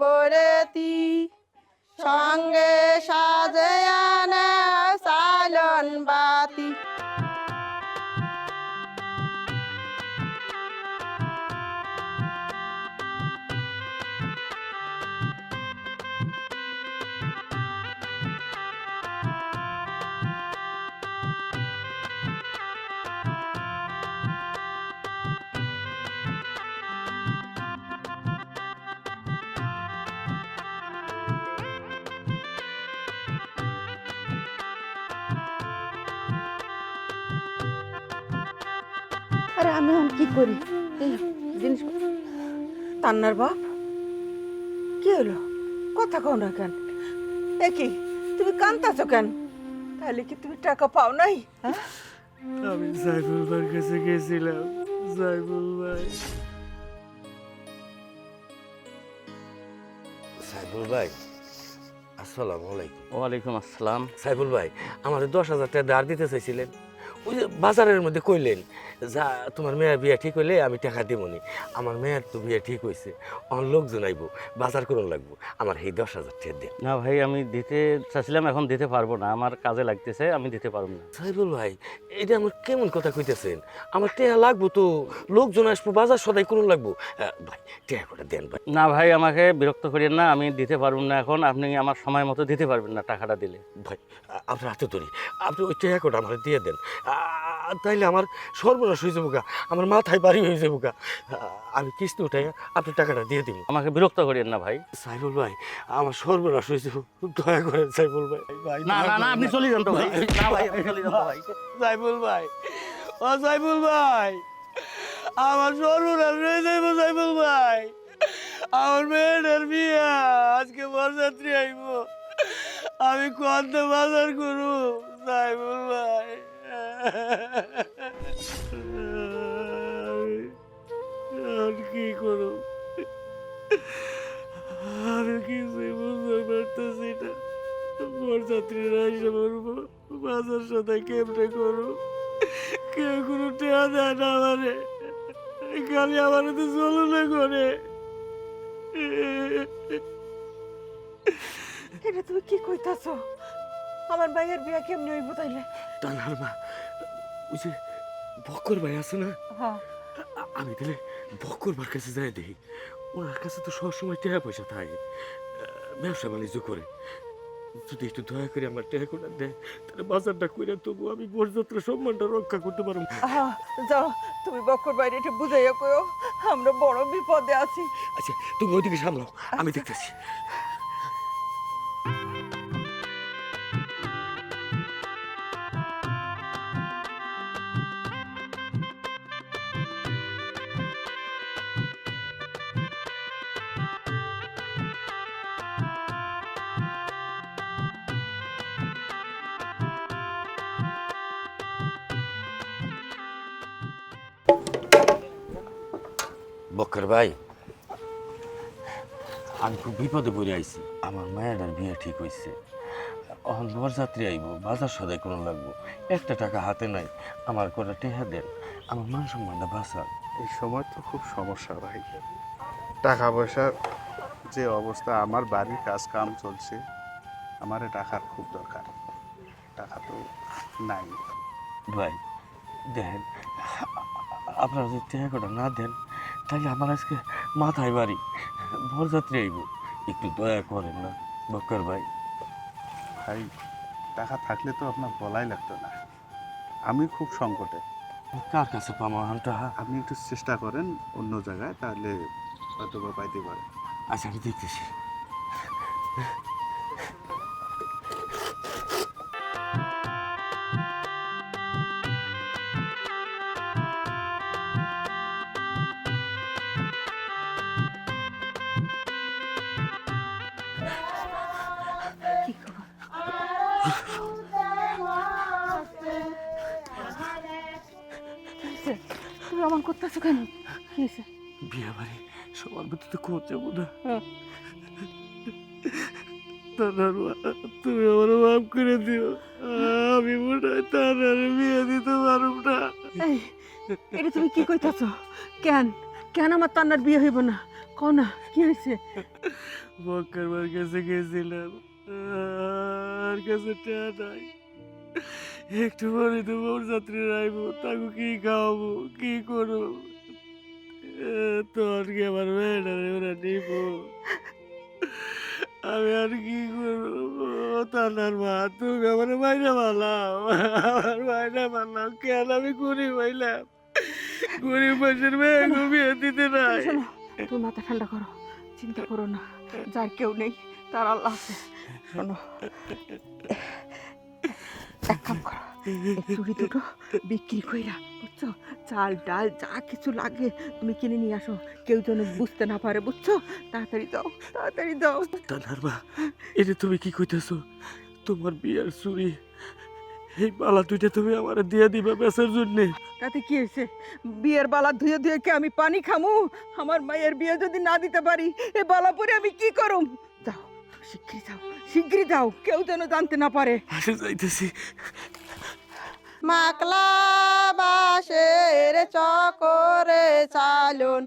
বরেতি সঙ্গে সাজে আনে সালন বাতি। আরে আমি এখন কি করি এই জিনিস তান্নার বাপ কি হলো কথা কও না কেন একই তুমি কান্দাছো কেন তাহলে কি তুমি টাকা পাও নাই হ্যাঁ আমি সাইফুল ভাইয়ের কাছে গেছিলাম। সাইফুল ভাই, সাইফুল ভাই আসসালামু আলাইকুম। ওয়ালাইকুম আসসালাম। সাইফুল ভাই, আমার 10,000 টাকা ধার দিতে চাইছিলেন, ওই যে বাজারের মধ্যে কইলেন যা তোমার মেয়ের বিয়ে ঠিক হইলে আমি টাকা দেবনি। আমার মেয়ের তো বিয়ে ঠিক হয়েছে, আমার লোকজন আইব, বাজার করুন লাগবো, আমার এই 10,000 টাকা দেন। না ভাই, আমি দিতে চাচ্ছিলাম, এখন দিতে পারবো না, আমার কাজে লাগতেছে, আমি দিতে পারবো না। সাইফুল ভাই, এটা আমার কেমন কথা কইতেছেন? আমার টাকা লাগবো তো, লোকজন আসবো, বাজার সদাই করুন লাগবো। ভাই টাকা করে দেন ভাই। না ভাই, আমাকে বিরক্ত করিয়েন না, আমি দিতে পারবো না এখন, আপনি আমার সময় মতো দিতে পারবেন না টাকাটা দিলে। ভাই আপনার হাতে ধরি, আপনি ওই টাকা করে আমার দিয়ে দেন, তাইলে আমার সর্বনাশ হয়ে যাবো গা, আমার মাথায় বাড়ি হয়ে যাবো গা। আমি কিস্তি উঠাই আপনি টাকাটা দিয়ে দিব। আমাকে বিরক্ত করিয়েন না ভাই। সাইফুল ভাই, আমার সর্বনাশ হয়ে যাবো, দয়া করেন সাইফুল ভাই। ভাই না না না, আপনি চলে যান তো ভাই। না ভাই, আপনি চলে যান তো ভাই। সাইফুল ভাই, ও সাইফুল ভাই, আমার সর্বনাশ হয়ে যাবো সাইফুল ভাই। আমার মেয়েটার বিয়া আজকে বরযাত্রী আইব, আমি কত বাজার করু সাইফুল ভাই। আমি কি করব, আমি কিছুই বুঝতে পারতেছি না। বরযাত্রীরা এসে বলবো, বাজার সদাই কেমনে করু, কেউ কোনো টেয়া দেয় না আমারে, খালি আমার তো চলো না করে। এটা তুমি কি কইতাছো আমার ভাইয়ের বিয়া কেমনে হইব তাইলে তানহার মা, ওই যে বক্কর ভাই আছে না, হ্যাঁ আমি তাহলে বক্কর ভাইয়ের কাছে যাই দেখি, ওনার কাছে তো সবসময় টাকা পয়সা থাকে, ব্যবসা বাণিজ্য করে, যদি একটু দয়া করে আমার টাকা করে দেয় তাহলে বাজারটা করে তবু আমি বরযাত্রা সম্মানটা রক্ষা করতে পারবো। হ্যাঁ যাও তুমি বক্কর বাইরে একটু বুঝাইয়া কইও আমরা বড় বিপদে আছি। আচ্ছা তুমি ওইদিকে সামলাও, আমি দেখতেছি। বক্কর ভাই, আমি খুব বিপদে পড়ে আইছি, আমার মায়ের বিয়ে ঠিক হয়েছে, এখন বরযাত্রী আইব, বাজার সদাই কোনো লাগবো, একটা টাকা হাতে নাই, আমার করে টেহা দেন, আমার মান সম্মানটা বাঁচান। এই সময় তো খুব সমস্যা ভাই, টাকা পয়সার যে অবস্থা, আমার বাড়ির কাজ কাম চলছে, আমার টাকার খুব দরকার, টাকা তো নাই। ভাই দেখেন, আপনারা যদি টেহা কটা না দেন তাহলে আমার আজকে মাথায় বাড়ি, বরযাত্রী আইব, একটু দয়া করেন না বক্কর ভাই। ভাই টাকা থাকলে তো আপনার বলাই লাগতো না, আমি খুব সংকটে। কার কাছে পাবো টাকা? আপনি একটু চেষ্টা করেন অন্য জায়গায়, তাহলে হয়তো বা পাইতে পারে। আচ্ছা আমি দেখতেছি। কি খবর তুমি আমার করতেছো কেন কি হয়েছে বিয়ে বাড়ি সবার ভিতরে কোচ যাবো না, হ্যাঁ। তুমি আমার মাফ করে দিও, আমি মনে হয় তার বিয়ে দিতে পারব না। এই এটা তুমি কি কইতাছো কেন কেন আমার তান্নার বিয়ে হইব না কও না কি হয়েছে বক্কারবার কাছে গেছিলাম, আর কাছে টাকা নাই। একটু পরে তো মোর যাত্রীরা আইব, তাকে কি খাওয়াবো, কি করবো? তোর কি আমার মেয়েটারে ওরা নিব? আমি আর কি করবো? তার মা, তুমি আমার মাইনা পালাও, আমার মাইনা পালাও। কেন আমি গরিব হইলাম? গরিব মানুষের মেয়ে বিয়ে দিতে নাই। শোনো, তুমি মাথা ঠান্ডা করো, চিন্তা করো না। যার কেউ নেই, তার আল্লাহ আছে। শোনো, এক কাম করো, এই চুড়ি দুটো বিক্রি কইরা, বুঝছো, চাল ডাল যা কিছু লাগে তুমি কিনে নিয়ে আসো, কেউ যেন বুঝতে না পারে, বুঝছো? তাড়াতাড়ি দাও, তাড়াতাড়ি দাও। তানার মা, এটা তুমি কি কইতেছো? তোমার বিয়ার চুরি, এই বালা দুইটা তুমি আমার দিয়ে দিবা বেচার জন্যে? তাতে কি হয়েছে? বিয়ের বালা ধুয়ে ধুয়ে কি আমি পানি খামু? আমার মায়ের বিয়ে যদি না দিতে পারি, এ বালা পরে আমি কি করুম? যাও, শিগগিরই যাও, শিগগিরই যাও, কেউ যেন জানতে না পারে। আসে যাইতেছি। মাকলা বাঁশের চকরে চালুন,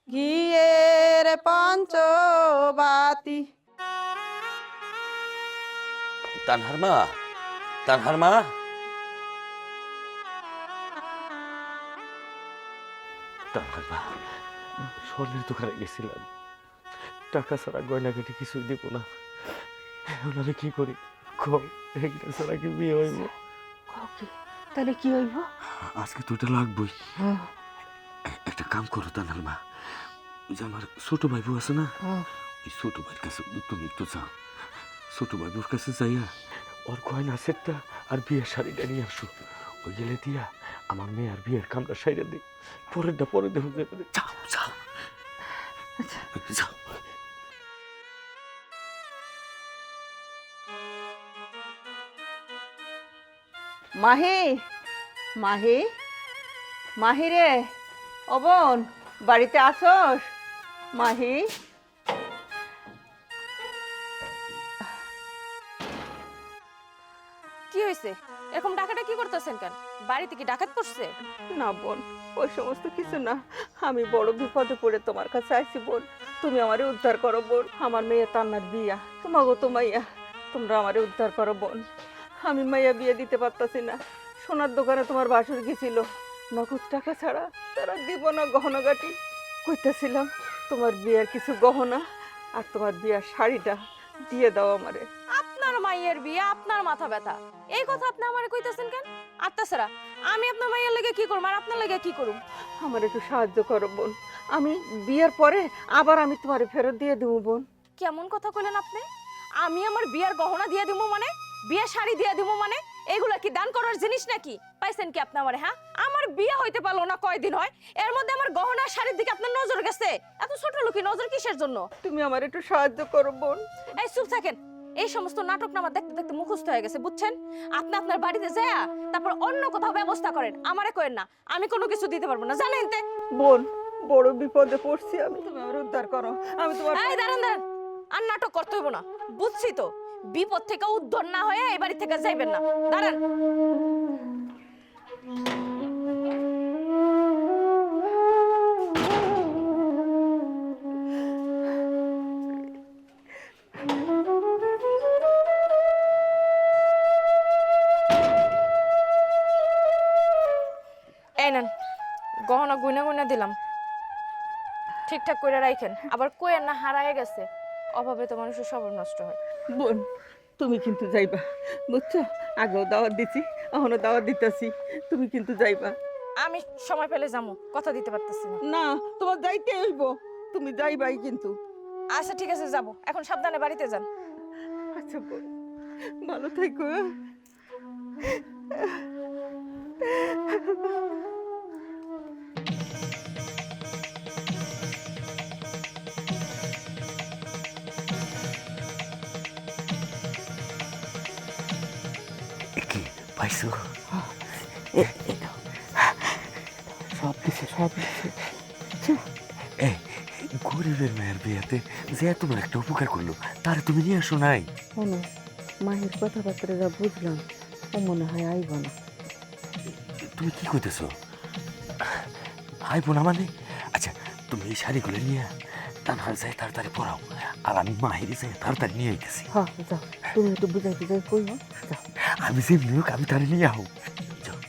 ঘিয়ের পঞ্চবাতি। তানহার মা, তানহার মা। তানার মা, স্বর্ণের দোকানে গেছিলাম, টাকা ছাড়া গয়নাঘাটি কিছুই দেবো না। এখন আমি কি করি? এইটা ছাড়া কি বিয়ে হইব? কি তাহলে কি হইব? আজকে তো এটা লাগবই। একটা কাম করো তানার মা, ওই যে আমার ছোট ভাই বউ আছে না, ওই ছোট ভাইয়ের কাছে তুমি একটু যাও। ছোট ভাই বউর কাছে যাইয়া ওর গয়না সেটটা আর বিয়ের শাড়িটা নিয়ে আসো। ওই গেলে দিয়া আমার মেয়ে আর বিয়ের কামটা সাইডে দিই, পরেরটা পরে দেখো। যাও যাও যাও। মাহি, মাহি, মাহি রে, ও বোন, বাড়িতে আসোস? মাহি, কি হয়েছে? এরকম ডাকাটা কি করতেছেন কেন? বাড়িতে কি ডাকাত পড়ছে? না বোন, ওই সমস্ত কিছু না। আমি বড় বিপদে পড়ে তোমার কাছে আইছি বোন, তুমি আমারে উদ্ধার করো বোন। আমার মেয়ে তান্নার বিয়া, তোমাগো তো মাইয়া, তোমরা আমারে উদ্ধার করো বোন। আমি মাইয়া বিয়ে দিতে পারতাছি না। সোনার দোকানে তোমার বাসুর গেছিল, নগদ টাকা ছাড়া তারা দিব না গহনাগাটি। কইতেছিলাম তোমার বিয়ার কিছু গহনা আর তোমার বিয়ার শাড়িটা দিয়ে দাও আমারে। আপনার মাইয়ের বিয়ে, আপনার মাথা ব্যথা, এই কথা আপনি আমারে কইতেছেন কেন? আর তাছাড়া আমি আপনার মাইয়ের লাগে কি করব আর আপনার লাগে কি করব? আমার একটু সাহায্য করো বোন, আমি বিয়ের পরে আবার আমি তোমারে ফেরত দিয়ে দেবো বোন। কেমন কথা কইলেন আপনি? আমি আমার বিয়ার গহনা দিয়ে দিমু মানে, বিয়ের শাড়ি দিয়ে দিমু মানে, এইগুলা কি দান করার জিনিস নাকি? পাইছেন কি আপনি আমারে? হ্যাঁ, আমার বিয়ে হইতে পারলো না কয়দিন হয়, এর মধ্যে আমার গহনা শাড়ির দিকে আপনার নজর গেছে? এত ছোট লোকি নজর কিসের জন্য? তুমি আমার একটু সাহায্য করো বোন। এই চুপ থাকেন, এই সমস্ত নাটক নামা দেখতে দেখতে মুখস্থ হয়ে গেছে, বুঝছেন? আপনি আপনার বাড়িতে যায় তারপর অন্য কোথাও ব্যবস্থা করেন, আমারে করেন না। আমি কোনো কিছু দিতে পারবো না, জানেন তে? বোন, বড় বিপদে পড়ছি আমি, তুমি আমার উদ্ধার করো। আমি তোমার এই দাঁড়ান দাঁড়ান, আর নাটক করতে হইব না, বুঝছি তো। বিপদ থেকে উদ্ধার না হয়ে এই বাড়ি থেকে যাইবেন না, দাঁড়ান। এই নেন, গহনা গুনে গুনে দিলাম, ঠিকঠাক করে রাখেন। আবার কইেন না হারায় গেছে, অভাবে তো মানুষের স্বভাব নষ্ট হয়। বোন, তুমি কিন্তু যাইবা, বুঝছো? আগেও দাওয়াত দিছি, এখনো দাওয়াত দিতেছি, তুমি কিন্তু যাইবা। আমি সময় পেলে যাবো, কথা দিতে পারতেছি না। না, তোমার যাইতে হইব, তুমি যাইবাই কিন্তু। আচ্ছা ঠিক আছে, যাবো। এখন সাবধানে বাড়িতে যান। আচ্ছা বোন, ভালো থাকো। কি পাইছো? সব দিছে, সব দিছে। এই গরিবের মেয়ের বিয়েতে যে তোমার একটা উপকার করলো, তারে তুমি নিয়ে আসো নাই? শোনো, মাহির কথাবার্তা যা বুঝলাম, ও মনে হয় আইব না। তুমি কি কইতেছো? আইবো না মানে? আচ্ছা, তুমি এই শাড়িগুলো নিয়ে তানহার যাই তাড়াতাড়ি পড়াও, আর আমি মাহিরি চাই তাড়াতাড়ি নিয়ে আইতেছি। হ্যাঁ যাও, তুমি একটু বুঝাই বুঝাই কইও। যাও। আমি যে নিয়োগ আমি তারে নিয়ে আহো। যাও।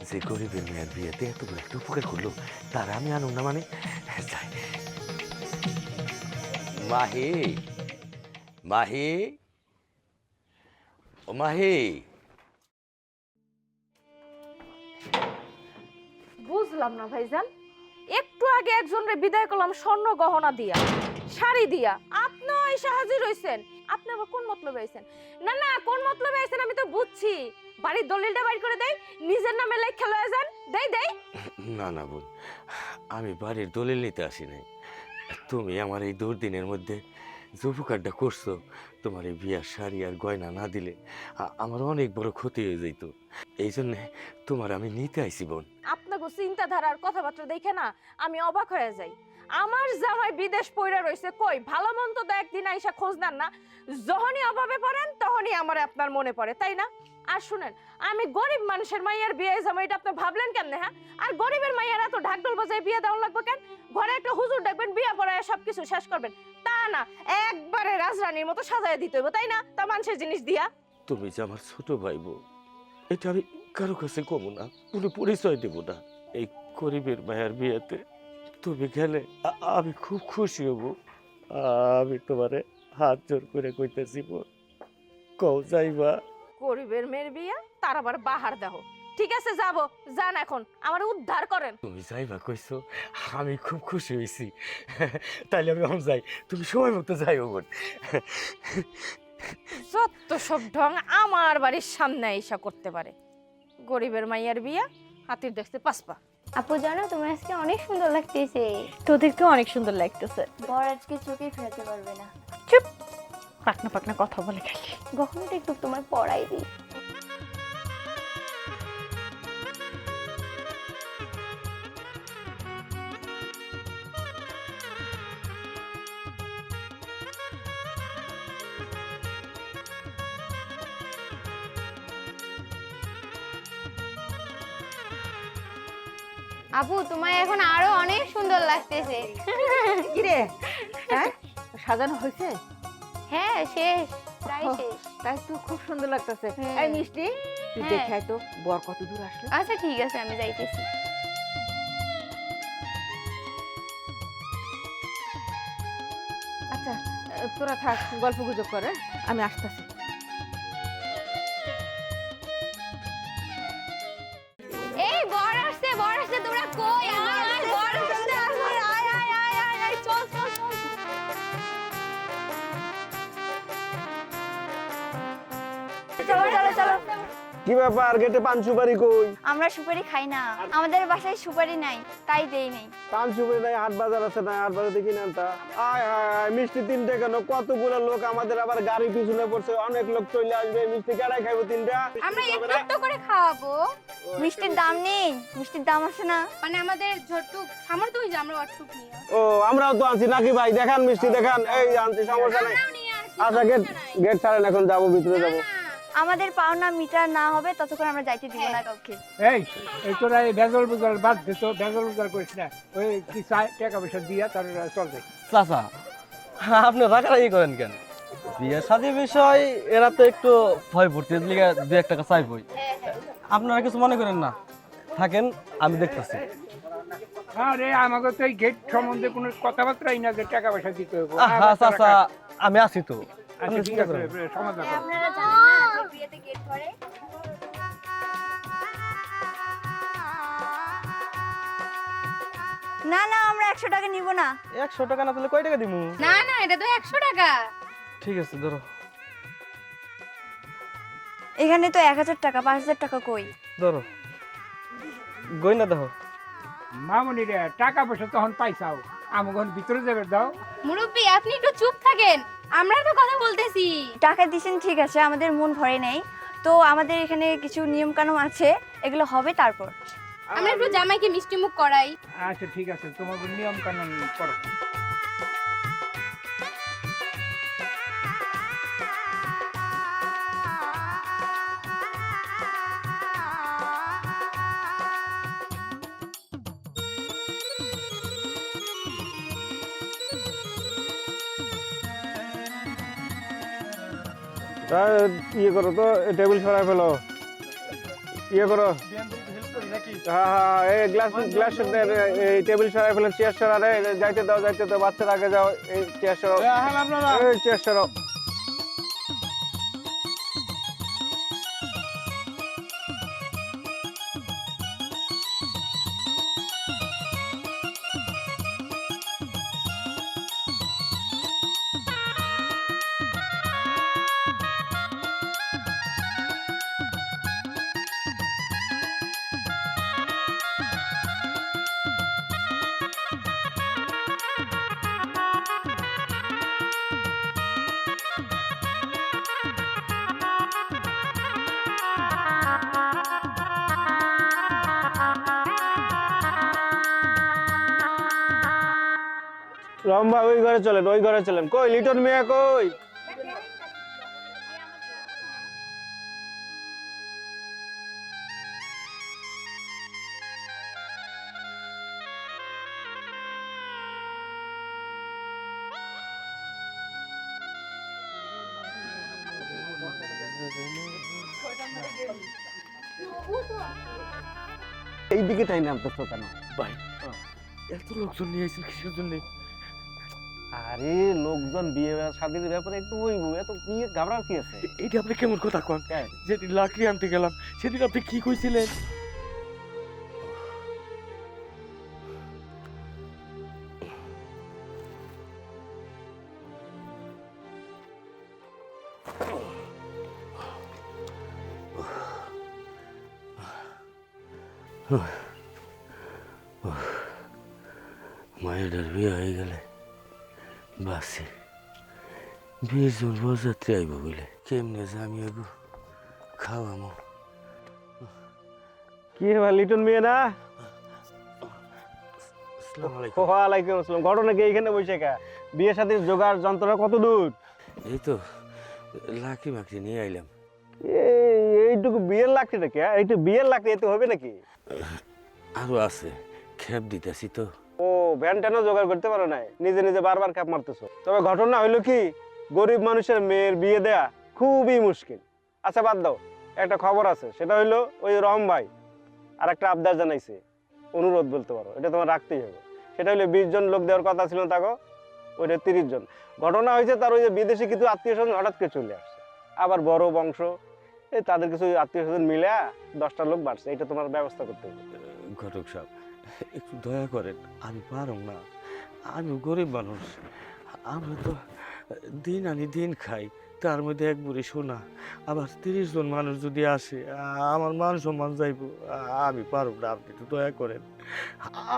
যে গরিবের মেয়ের বিয়েতে এত বড় একটা উপকার করলো তার আমি আনুন না মানে যাই। মাহি, মাহি, ও মাহি। বুঝলাম না ভাইজান, একটু আগে একজনের বিদায় করলাম স্বর্ণ গহনা দিয়া, শাড়ি দিয়া, আপনিও এসে হাজির হইছেন। আপনি আবার কোন মতলবে আইছেন? না না, কোন মতলবে আইছেন আমি তো বুঝছি। বাড়ির দলিলটা বাইর করে দেই, নিজের নামে লেখা লয়ে যান। দেই দেই। না না বোন, আমি বাড়ির দলিল নিতে আসি নাই। তুমি আমার এই দুর্দিনের মধ্যে যে উপকারটা করছো, তোমার এই বিয়ার শাড়ি আর গয়না না দিলে আমার অনেক বড় ক্ষতি হয়ে যেত। এই জন্যে তোমার আমি নিতে আইছি বোন। আপনাকে চিন্তাধারার কথাবার্তা দেখে না আমি অবাক হয়ে যাই। আমার জামাই বিদেশ পইরা রইছে, কই ভালো মন্দ তো একদিন আইসা খোঁজ নেন না। যখনই অভাবে পড়েন তখনই আমার আপনার মনে পড়ে, তাই না? আর শুনেন, আমি গরিব মানুষের মাইয়ার বিয়ে জামাই, এটা আপনি ভাবলেন কেমনে? হ্যাঁ, আর গরিবের মাইয়ার এত ঢাকঢোল বাজায় বিয়ে দেওয়া লাগবে কেন? ঘরে একটা হুজুর ডাকবেন, বিয়ে পড়ায় সবকিছু শেষ করবেন, তা না একবারে রাজরানীর মতো সাজায় দিতে হইব, তাই না? তা মানুষের জিনিস দিয়া। তুমি যে আমার ছোট ভাই বোন, এটা আমি কারো কাছে কমো না, কোনো পরিচয় দেব না। এই গরিবের মায়ের বিয়েতে তুমি গেলে আমি খুব খুশি হব। আমি তোমারে হাত জোর করে কইতেছি বোন, কও যাইবা? গরিবের মেয়ের বিয়ে, তার আবার বাহার দেহ। ঠিক আছে যাব, যান এখন, আমার উদ্ধার করেন। তুমি যাইবা কইছো, আমি খুব খুশি হয়েছি। তাইলে আমি এখন যাই, তুমি সময় মতো যাইও বোন। যত সব ঢং আমার বাড়ির সামনে এসা করতে পারে। গরিবের মাইয়ার বিয়া, হাতির দেখতে পাসপা। আপু জানো তোমার আজকে অনেক সুন্দর লাগতেছে। তোদেরকে অনেক সুন্দর লাগতেছে। বর আজকে চোখে ফেলতে পারবে না। চুপ, পাকনা পাকনা কথা বলে খালি। গহনাটা একটু তোমার পরাই দিই। আপু তোমায় এখন আরো অনেক সুন্দর লাগতেছে। কি রে, হ্যাঁ সাজানো হয়েছে? হ্যাঁ শেষ, প্রায় শেষ। তাই তো খুব সুন্দর লাগতেছে। হ্যাঁ। এই মিষ্টি, তুই হ্যাঁ। দেখে আয় তো বর কত দূর আসলো। আচ্ছা ঠিক আছে, আমি যাইতেছি। আচ্ছা তোরা থাক, গল্প গুজব করে, আমি আসতেছি। এই বর আসছে, বর আসছে, তোমরা কই? আয় আয়, বর আসছে, আয় আয় আয় আয় আয় আয়, চল চল চল। চলো চলো চলো। কি ব্যাপার, গেটে পান সুপারি কই? আমরা সুপারি খাই না, আমাদের বাসায় সুপারি নাই, তাই দেই নাই। পান সুপারি নাই, হাট বাজার আছে না, হাট বাজার দেখি না তা। আয় আয় আয়, মিষ্টি তিনটে কেন? কতগুলো লোক, আমাদের আবার গাড়ি পিছনে পড়ছে, অনেক লোক চলে আসবে। মিষ্টি কেডাই খাইবো তিনটা? আমরা একটু একটু করে খাওয়াবো। মিষ্টির দাম নেই, মিষ্টির দাম আছে না, মানে আমাদের ঝটুক সামর্থ্য হই যে আমরা অটুক নিয়ে। ও আমরাও তো আছি নাকি ভাই? দেখান মিষ্টি দেখান। এই আনছি, সমস্যা নাই। আচ্ছা গেট ছাড়েন, এখন যাবো, ভিতরে যাবো। আমাদের পাওনা মিটার না হবে ততক্ষণ আমরা যাইতে দিব না কাউকে। এই তোরা এই বেজল বুজল বাদ দে তো, বেজল বুজল করিস না। ওই কি টাকা পয়সা দিয়া তার চল যাই। চাচা, আপনি রাগারাগি করেন কেন? বিয়ে শাদী বিষয়, এরা তো একটু ভয় ভর্তি লিগে 2-1 টাকা চাইবই। আপনারা কিছু মনে করেন না, থাকেন, আমি দেখতেছি। আরে আমাকে তো এই গেট সম্বন্ধে কোনো কথাবার্তাই না যে টাকা পয়সা দিতে হবে। হ্যাঁ চাচা, আমি আছি তো। আচ্ছা ঠিক আছে, সমাধান করো। আপনারা জানেন না যে বিয়েতে গেট ধরে? না না, আমরা 100 টাকা নিব না। 100 টাকা না তাহলে কয় টাকা দিমু? না না, এটা তো 100 টাকা। ঠিক আছে ধরো। এখানে তো 1000 টাকা, 5000 টাকা কই? ধরো, গয়না দেখো। মামুনি রে, টাকা পয়সা তখন পাইছাও, আমাকে ভিতরে যাবে দাও। মুরব্বি আপনি একটু চুপ থাকেন, আমরা তো কথা বলতেছি। টাকা দিছেন ঠিক আছে, আমাদের মন ভরে নেই তো, আমাদের এখানে কিছু নিয়ম কানুন আছে, এগুলো হবে তারপর। আমরা একটু জামাইকে মিষ্টি মুখ করাই। আচ্ছা ঠিক আছে, তোমার নিয়ম কানুন করো। ইয়ে করো তো, টেবিল সরাই ফেলো, ইয়ে করো। হ্যাঁ হ্যাঁ, এই গ্লাস এই টেবিল সরাই ফেলো, চেয়ার সরারে, যাইতে দাও, বাচ্চার আগে যাও, এই চেয়ার সরাও, এই চেয়ার সরাও। রম্বা, ওই ঘরে চলেন, ওই ঘরে চলেন। কই লিটন মিয়া কই? এইদিকে টাইম নামতেছো কেন? ভাই এত লোকজন নিয়ে এসেছেন কিসের জন্য? আরে লোকজন বিয়ে শাদীর ব্যাপারে একটু হইব, এত নিয়ে ঘাবড়ার কি আছে? এইটা আপনি কেমন কথা কন? যেদিন লাকড়ি আনতে গেলাম সেদিন আপনি কি কইছিলেন? মায়ের বিয়ে হয়ে গেলে বাসে 20 জন বরযাত্রী আইব বলে, কেমনে যে আমি এগো খাওয়ামো। কি রে ভাই, লিটন মিয়া না? আসসালামু আলাইকুম। ওয়ালাইকুম আসসালাম। ঘটনা কি এইখানে বসে কা? বিয়ে শাদীর জোগাড় যন্ত্রণা কত দূর? এই তো লাকড়ি মাকড়ি নিয়ে আইলাম। এইটুকু বিয়ের লাকড়ি নাকি? এইটু বিয়ের লাকড়ি এতে হবে নাকি? আরো আছে, খেপ দিতেছি তো। ও, ভ্যান ট্যানও জোগাড় করতে পারো নাই, নিজে নিজে বারবার ক্যাপ মারতেছো। তবে ঘটনা হইলো কি, গরিব মানুষের মেয়ের বিয়ে দেয়া খুবই মুশকিল। আচ্ছা বাদ দাও, একটা খবর আছে, সেটা হইলো ওই রহম ভাই আর একটা আবদার জানাইছে, অনুরোধ বলতে পারো, এটা তোমার রাখতেই হবে। সেটা হইলো 20 জন লোক দেওয়ার কথা ছিল তাকে, ওইটা 30 জন। ঘটনা হয়েছে তার ওই যে বিদেশি কিছু আত্মীয় স্বজন হঠাৎ করে চলে আসছে, আবার বড় বংশ, এই তাদের কিছু আত্মীয় স্বজন মিলে 10টা লোক বাড়ছে, এটা তোমার ব্যবস্থা করতে হবে। ঘটক সাহেব একটু দয়া করেন, আমি পারম না, আমি গরিব মানুষ, আমরা তো দিন আনি দিন খাই, তার মধ্যে এক বুড়ি সোনা, আবার 30 জন মানুষ যদি আসে আমার মান সম্মান যাইব, আমি পারব না, আপনি একটু দয়া করেন,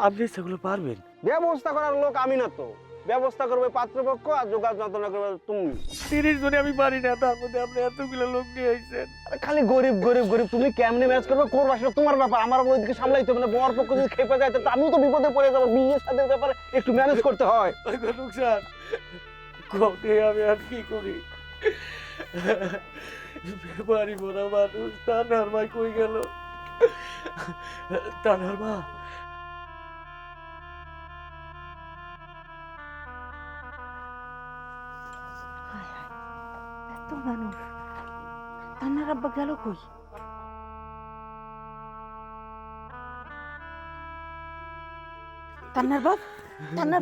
আপনি সেগুলো পারবেন? ব্যবস্থা করার লোক আমি না তো, ব্যবস্থা করবে পাত্রপক্ষ আর যোগাযোগ যন্ত্রণা করবে তুমি। 30 জনে আমি পারি না, তার মধ্যে আপনি এতগুলো লোক নিয়ে আইছেন। খালি গরিব গরিব গরিব, তুমি কেমনে ম্যানেজ করবে করবা সেটা তোমার ব্যাপার, আমার ওইদিকে সামলাইতে হবে না। বর পক্ষ যদি খেপে যায় তো আমিও তো বিপদে পড়ে যাবো, বিয়ের সাথে ব্যাপারে একটু ম্যানেজ করতে হয়। ঘটক সাহেব কবে আমি আর কি করি? ব্যাপারি বড় মানুষ, তানার ভাই কই গেল? তানার মা, এত মানুষ, তান্নার আব্বা গেল কই? তান্নার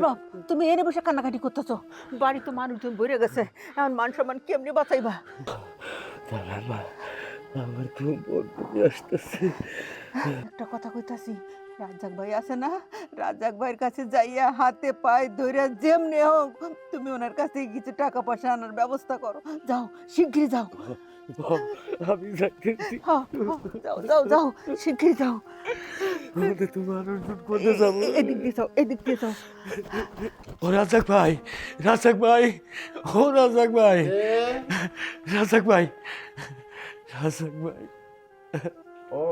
বাপ, তুমি এনে বসে কান্নাকাটি করতেছো, বাড়ি তো মানুষজন ভরে গেছে, এখন মান সম্মান কেমনি বাঁচাইবা? তানার মা, আমার তো বন্ধু আসতেছে। একটা কথা কইতাছি, রাজ্জাক ভাই আছে না, রাজ্জাক ভাইয়ের কাছে যাইয়া হাতে পায়ে ধরে যেমনি হোক তুমি ওনার কাছ থেকে কিছু টাকা পয়সা আনার ব্যবস্থা করো। যাও, শিগগিরই যাও। আমি যাইতেছি। যাও যাও যাও, শিগগিরই যাও। তোমার কোথায় যাবো? এদিক দিয়ে যাও, এদিক দিয়ে যাও। ও রাজাক ভাই, রাজাক ভাই, ও রাজাক ভাই, রাজাক ভাই, রাজাক ভাই। ও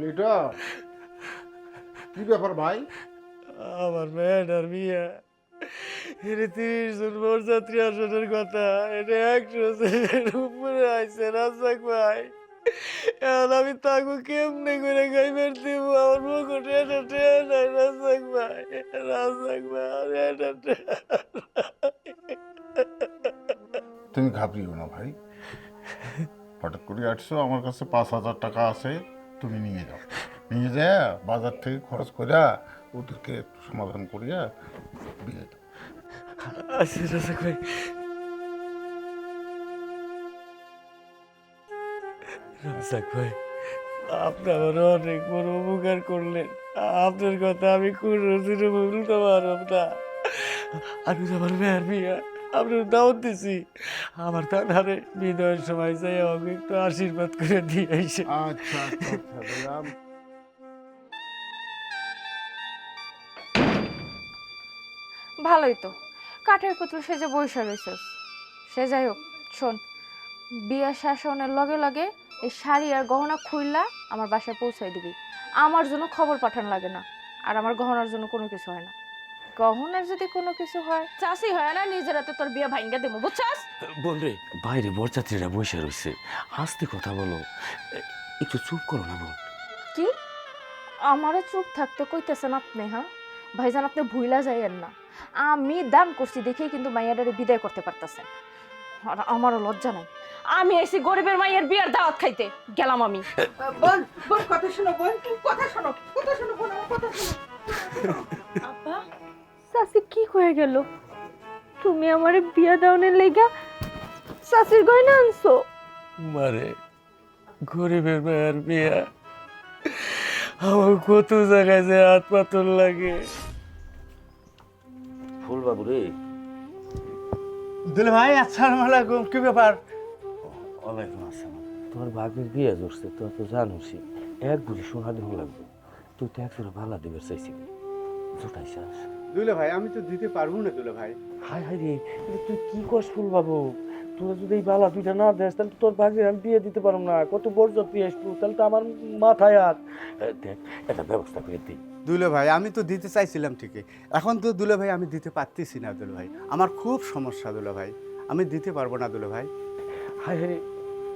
লিটা, কি ব্যাপার ভাই? আমার মেয়েটার বিয়ে, এটা 30 জন বরযাত্রী আসার কথা, এটা 100 জনের উপরে আইছে রাজাক ভাই। এখন আমি তাকে কেমনে করে গাইবার দিব? আমার মুখে এটা নাই রাজাক ভাই, রাজাক ভাই, এটা তুমি ঘাবড়িও না ভাই, হঠাৎ করে আসছো, আমার কাছে 5,000 টাকা আছে, তুমি নিয়ে যাও। নিয়ে যায় বাজার থেকে খরচ করে ওদেরকে একটু সমাধান করিয়া বিয়ে দাও। আচ্ছা রাজাক ভাই, রাজাক ভাই, আপনি আমার অনেক বড় উপকার করলেন। আপনার কথা আমি কোনোদিনও ভুলতে পারব না। আমি তো আমার মেয়ের বিয়া আপনার দাওয়াত দিছি, আমার তানারে বিদায়ের সময় যাই আমাকে একটু আশীর্বাদ করে দিয়ে আইসে। আচ্ছা আচ্ছা আচ্ছা দিলাম। ভালোই তো, কাঠের পুতুল সেজে বসে রয়েছিস। সে যাই হোক, শোন, বিয়া শেষ হওয়ার লগে লগে এই শাড়ি আর গহনা খুইলা আমার বাসায় পৌঁছাই দিবি। আমার জন্য খবর পাঠান লাগে না, আর আমার গহনার জন্য কোনো কিছু হয় না। গহনার যদি কোনো কিছু হয়, চাষি হয় না, নিজের হাতে তোর বিয়া ভাঙ্গা দেবো, বুঝছাস? বোন রে, বাইরে বরযাত্রীরা বসে রয়েছে, আস্তে কথা বলো, একটু চুপ করো না বোন। কি আমারে চুপ থাকতে কইতেছেন আপনি? হ্যাঁ ভাইজান, আপনি ভুইলা যাইয়েন না, আমি দান করছি দেখেই কিন্তু মাইয়াডারে বিদায় করতে পারতেছেন। আর আমারও লজ্জা নাই, আমি এসে গরিবের মাইয়ের বিয়ার দাওয়াত খাইতে গেলাম আমি। বোন বোন কথা শোনো, বোন কথা শোনো, কথা শোনো বোন, আমার কথা শোনো। আপা, সাসি কি হয়ে গেল? তুমি আমারে বিয়া দাওনের লাইগা সাসির গয়না আনছো? মারে, গরিবের মেয়ের বিয়া, আমার কত জায়গায় যে হাত পাতল লাগে। ফুল বাবু রে। দুলে ভাই, আসসালামু আলাইকুম। কি ব্যাপার? ওয়ালাইকুম আসসালাম। তোর ভাগ্যের বিয়ে ধরছে, তোর তো জানোসই, এক বুঝি সোনা দেহ লাগবে। তুই তো একশো ভালো দিবে চাইছিলি, জোটাইছাস। দুলে ভাই, আমি তো দিতে পারবো না দুলে ভাই। হাই হাই রে, তুই কি করস ফুল বাবু? তোরা যদি এই বালা দুইটা না দেস, তাহলে তোর ভাগ্যের আমি বিয়ে দিতে পারবো না। কত বরযাত্রী আসবো, তাহলে তো আমার মাথায় হাত। দেখ, একটা ব্যবস্থা করে দিই। দুলে ভাই, আমি তো দিতে চাইছিলাম ঠিকই, এখন তো দুলে ভাই আমি দিতে পারতেছি না দুলে ভাই, আমার খুব সমস্যা দুলে ভাই, আমি দিতে পারবো না দুলে ভাই। হায় রে,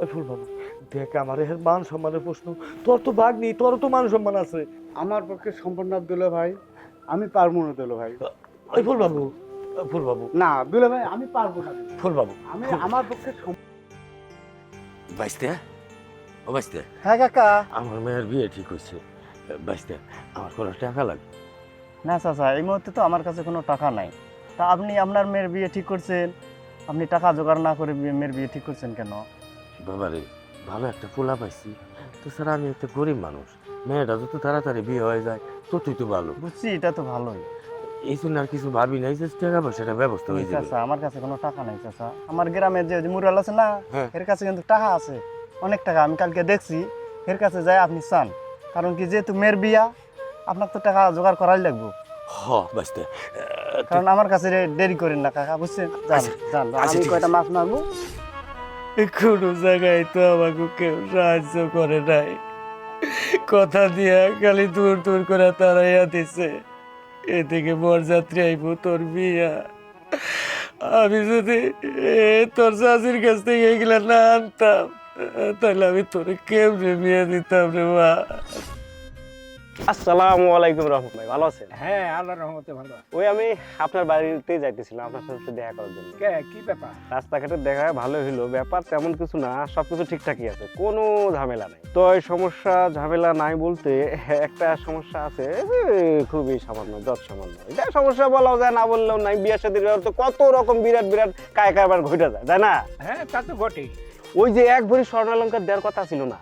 ওই ফুল বাবু দেখ, আমার এর মান সম্মানের প্রশ্ন, তোর তো ভাগ নেই, তোর তো মান সম্মান আছে। আমার পক্ষে সম্পূর্ণ দুলে ভাই, আমি পারবো না দুলে ভাই। ওই ফুল বাবু, ফুল বাবু, না দুলে ভাই, আমি পারবো না। ফুল বাবু, আমি আমার পক্ষে বাইসতে, ও বাইসতে, হ্যাঁ কাকা। আমার মেয়ের বিয়ে ঠিক হয়েছে। বাইসতে, আমার কোনো টাকা লাগবে না চাচা, এই মুহূর্তে তো আমার কাছে কোনো টাকা নাই। তা আপনি আপনার মেয়ের বিয়ে ঠিক করছেন, আপনি টাকা জোগাড় না করে মেয়ের বিয়ে ঠিক করছেন কেন? বাবারে, ভালো একটা পোলা পাইছি তো স্যার, আমি একটা গরিব মানুষ, মেয়েটা যত তাড়াতাড়ি বিয়ে হয়ে যায় ততই তো ভালো। বুঝছি, এটা তো ভালোই। এই জন্য আর কিছু ভাবি নাই, যে টাকা পয়সাটা ব্যবস্থা হয়ে যাবে। চাচা, আমার কাছে কোনো টাকা নাই চাচা। আমার গ্রামের যে মুরাল আছে না, হ্যাঁ। এর কাছে কিন্তু টাকা আছে, অনেক টাকা। আমি কালকে দেখছি, এর কাছে যাই আপনি চান, কারণ কি যেহেতু মেয়ের বিয়া, আপনার তো টাকা জোগাড় করাই লাগবে। হ বাইসতে, কারণ আমার কাছে দেরি করেন না কাকা, বুঝছেন? যান যান, আচ্ছা, আমি ঠিক কয়টা আছে। মাছ মারবো। কোনো জায়গায় তো আমাকে কেউ সাহায্য করে নাই, কথা দিয়া খালি দূর দূর করে তারাইয়া দিছে। এদিকে বরযাত্রী আইব, তোর বিয়া। আমি যদি তোর চাষির কাছ থেকে এগুলা না আনতাম, তাহলে আমি তোরে কেমনে বিয়ে দিতাম রে মা। আসসালামু আলাইকুম রহমতুল্লাহ, ভালো আছেন? হ্যাঁ, আল্লাহর রহমতে ভালো। ওই আমি আপনার বাড়িতে যাইতেছিলাম আপনার সাথে দেখা করার জন্য। কি ব্যাপার? রাস্তাঘাটে দেখা ভালো হইলো, ব্যাপার তেমন কিছু না, সবকিছু ঠিকঠাকই আছে, কোনো ঝামেলা নাই। তো এই সমস্যা ঝামেলা নাই বলতে একটা সমস্যা আছে, খুবই সামান্য, যত সামান্য। এটা সমস্যা বলাও যায়, না বললেও নাই। বিয়ের সাথে তো কত রকম বিরাট বিরাট কারবার ঘটে যায়, তাই না? হ্যাঁ, তা তো বটেই। ওই যে এক ভরি স্বর্ণালঙ্কার দেওয়ার কথা ছিল না,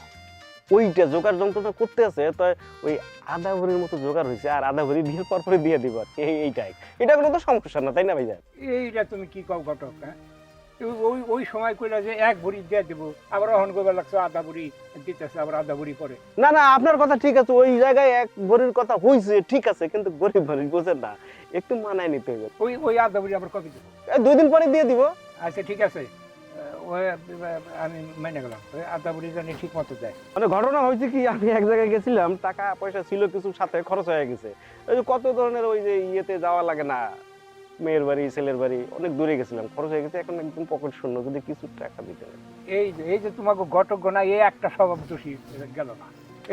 ওইটা জোগাড় যন্ত্রটা করতে আছে, তো ওই আধা ভরির মতো জোগাড় হয়েছে, আর আধা ভরি বিয়ের পর পরে দিয়ে দিব। এইটাই, এটা কোনো তো সমস্যা না, তাই না ভাইজান? এইটা তুমি কি কও ঘটক? হ্যাঁ, ওই ওই সময় কইলা যে এক ভরি দিয়ে দেবো, আবার অহন করবার লাগছে আধা ভরি দিতেছে, আবার আধা ভরি পরে। না না, আপনার কথা ঠিক আছে, ওই জায়গায় এক ভরির কথা হয়েছে ঠিক আছে, কিন্তু গরিব মানুষ বোঝেন না, একটু মানায় নিতে হবে। ওই ওই আধা ভরি আবার কবে দেবো? 2 দিন পরে দিয়ে দিব। আচ্ছা ঠিক আছে, ওই আমি মেনে গেলাম, ওই আধা ভরি জানি ঠিক মতো যায়। মানে ঘটনা হয়েছে কি, আমি এক জায়গায় গেছিলাম, টাকা পয়সা ছিল কিছু, সাথে খরচ হয়ে গেছে। ওই যে কত ধরনের ওই যে ইয়েতে যাওয়া লাগে না, মেয়ের বাড়ি ছেলের বাড়ি, অনেক দূরে গেছিলাম, খরচ হয়ে গেছে, এখন একদম পকেট শূন্য, যদি কিছু টাকা দিতে হবে। এই যে তোমাকে ঘটক গোনা, এই একটা স্বভাব দোষী গেল না।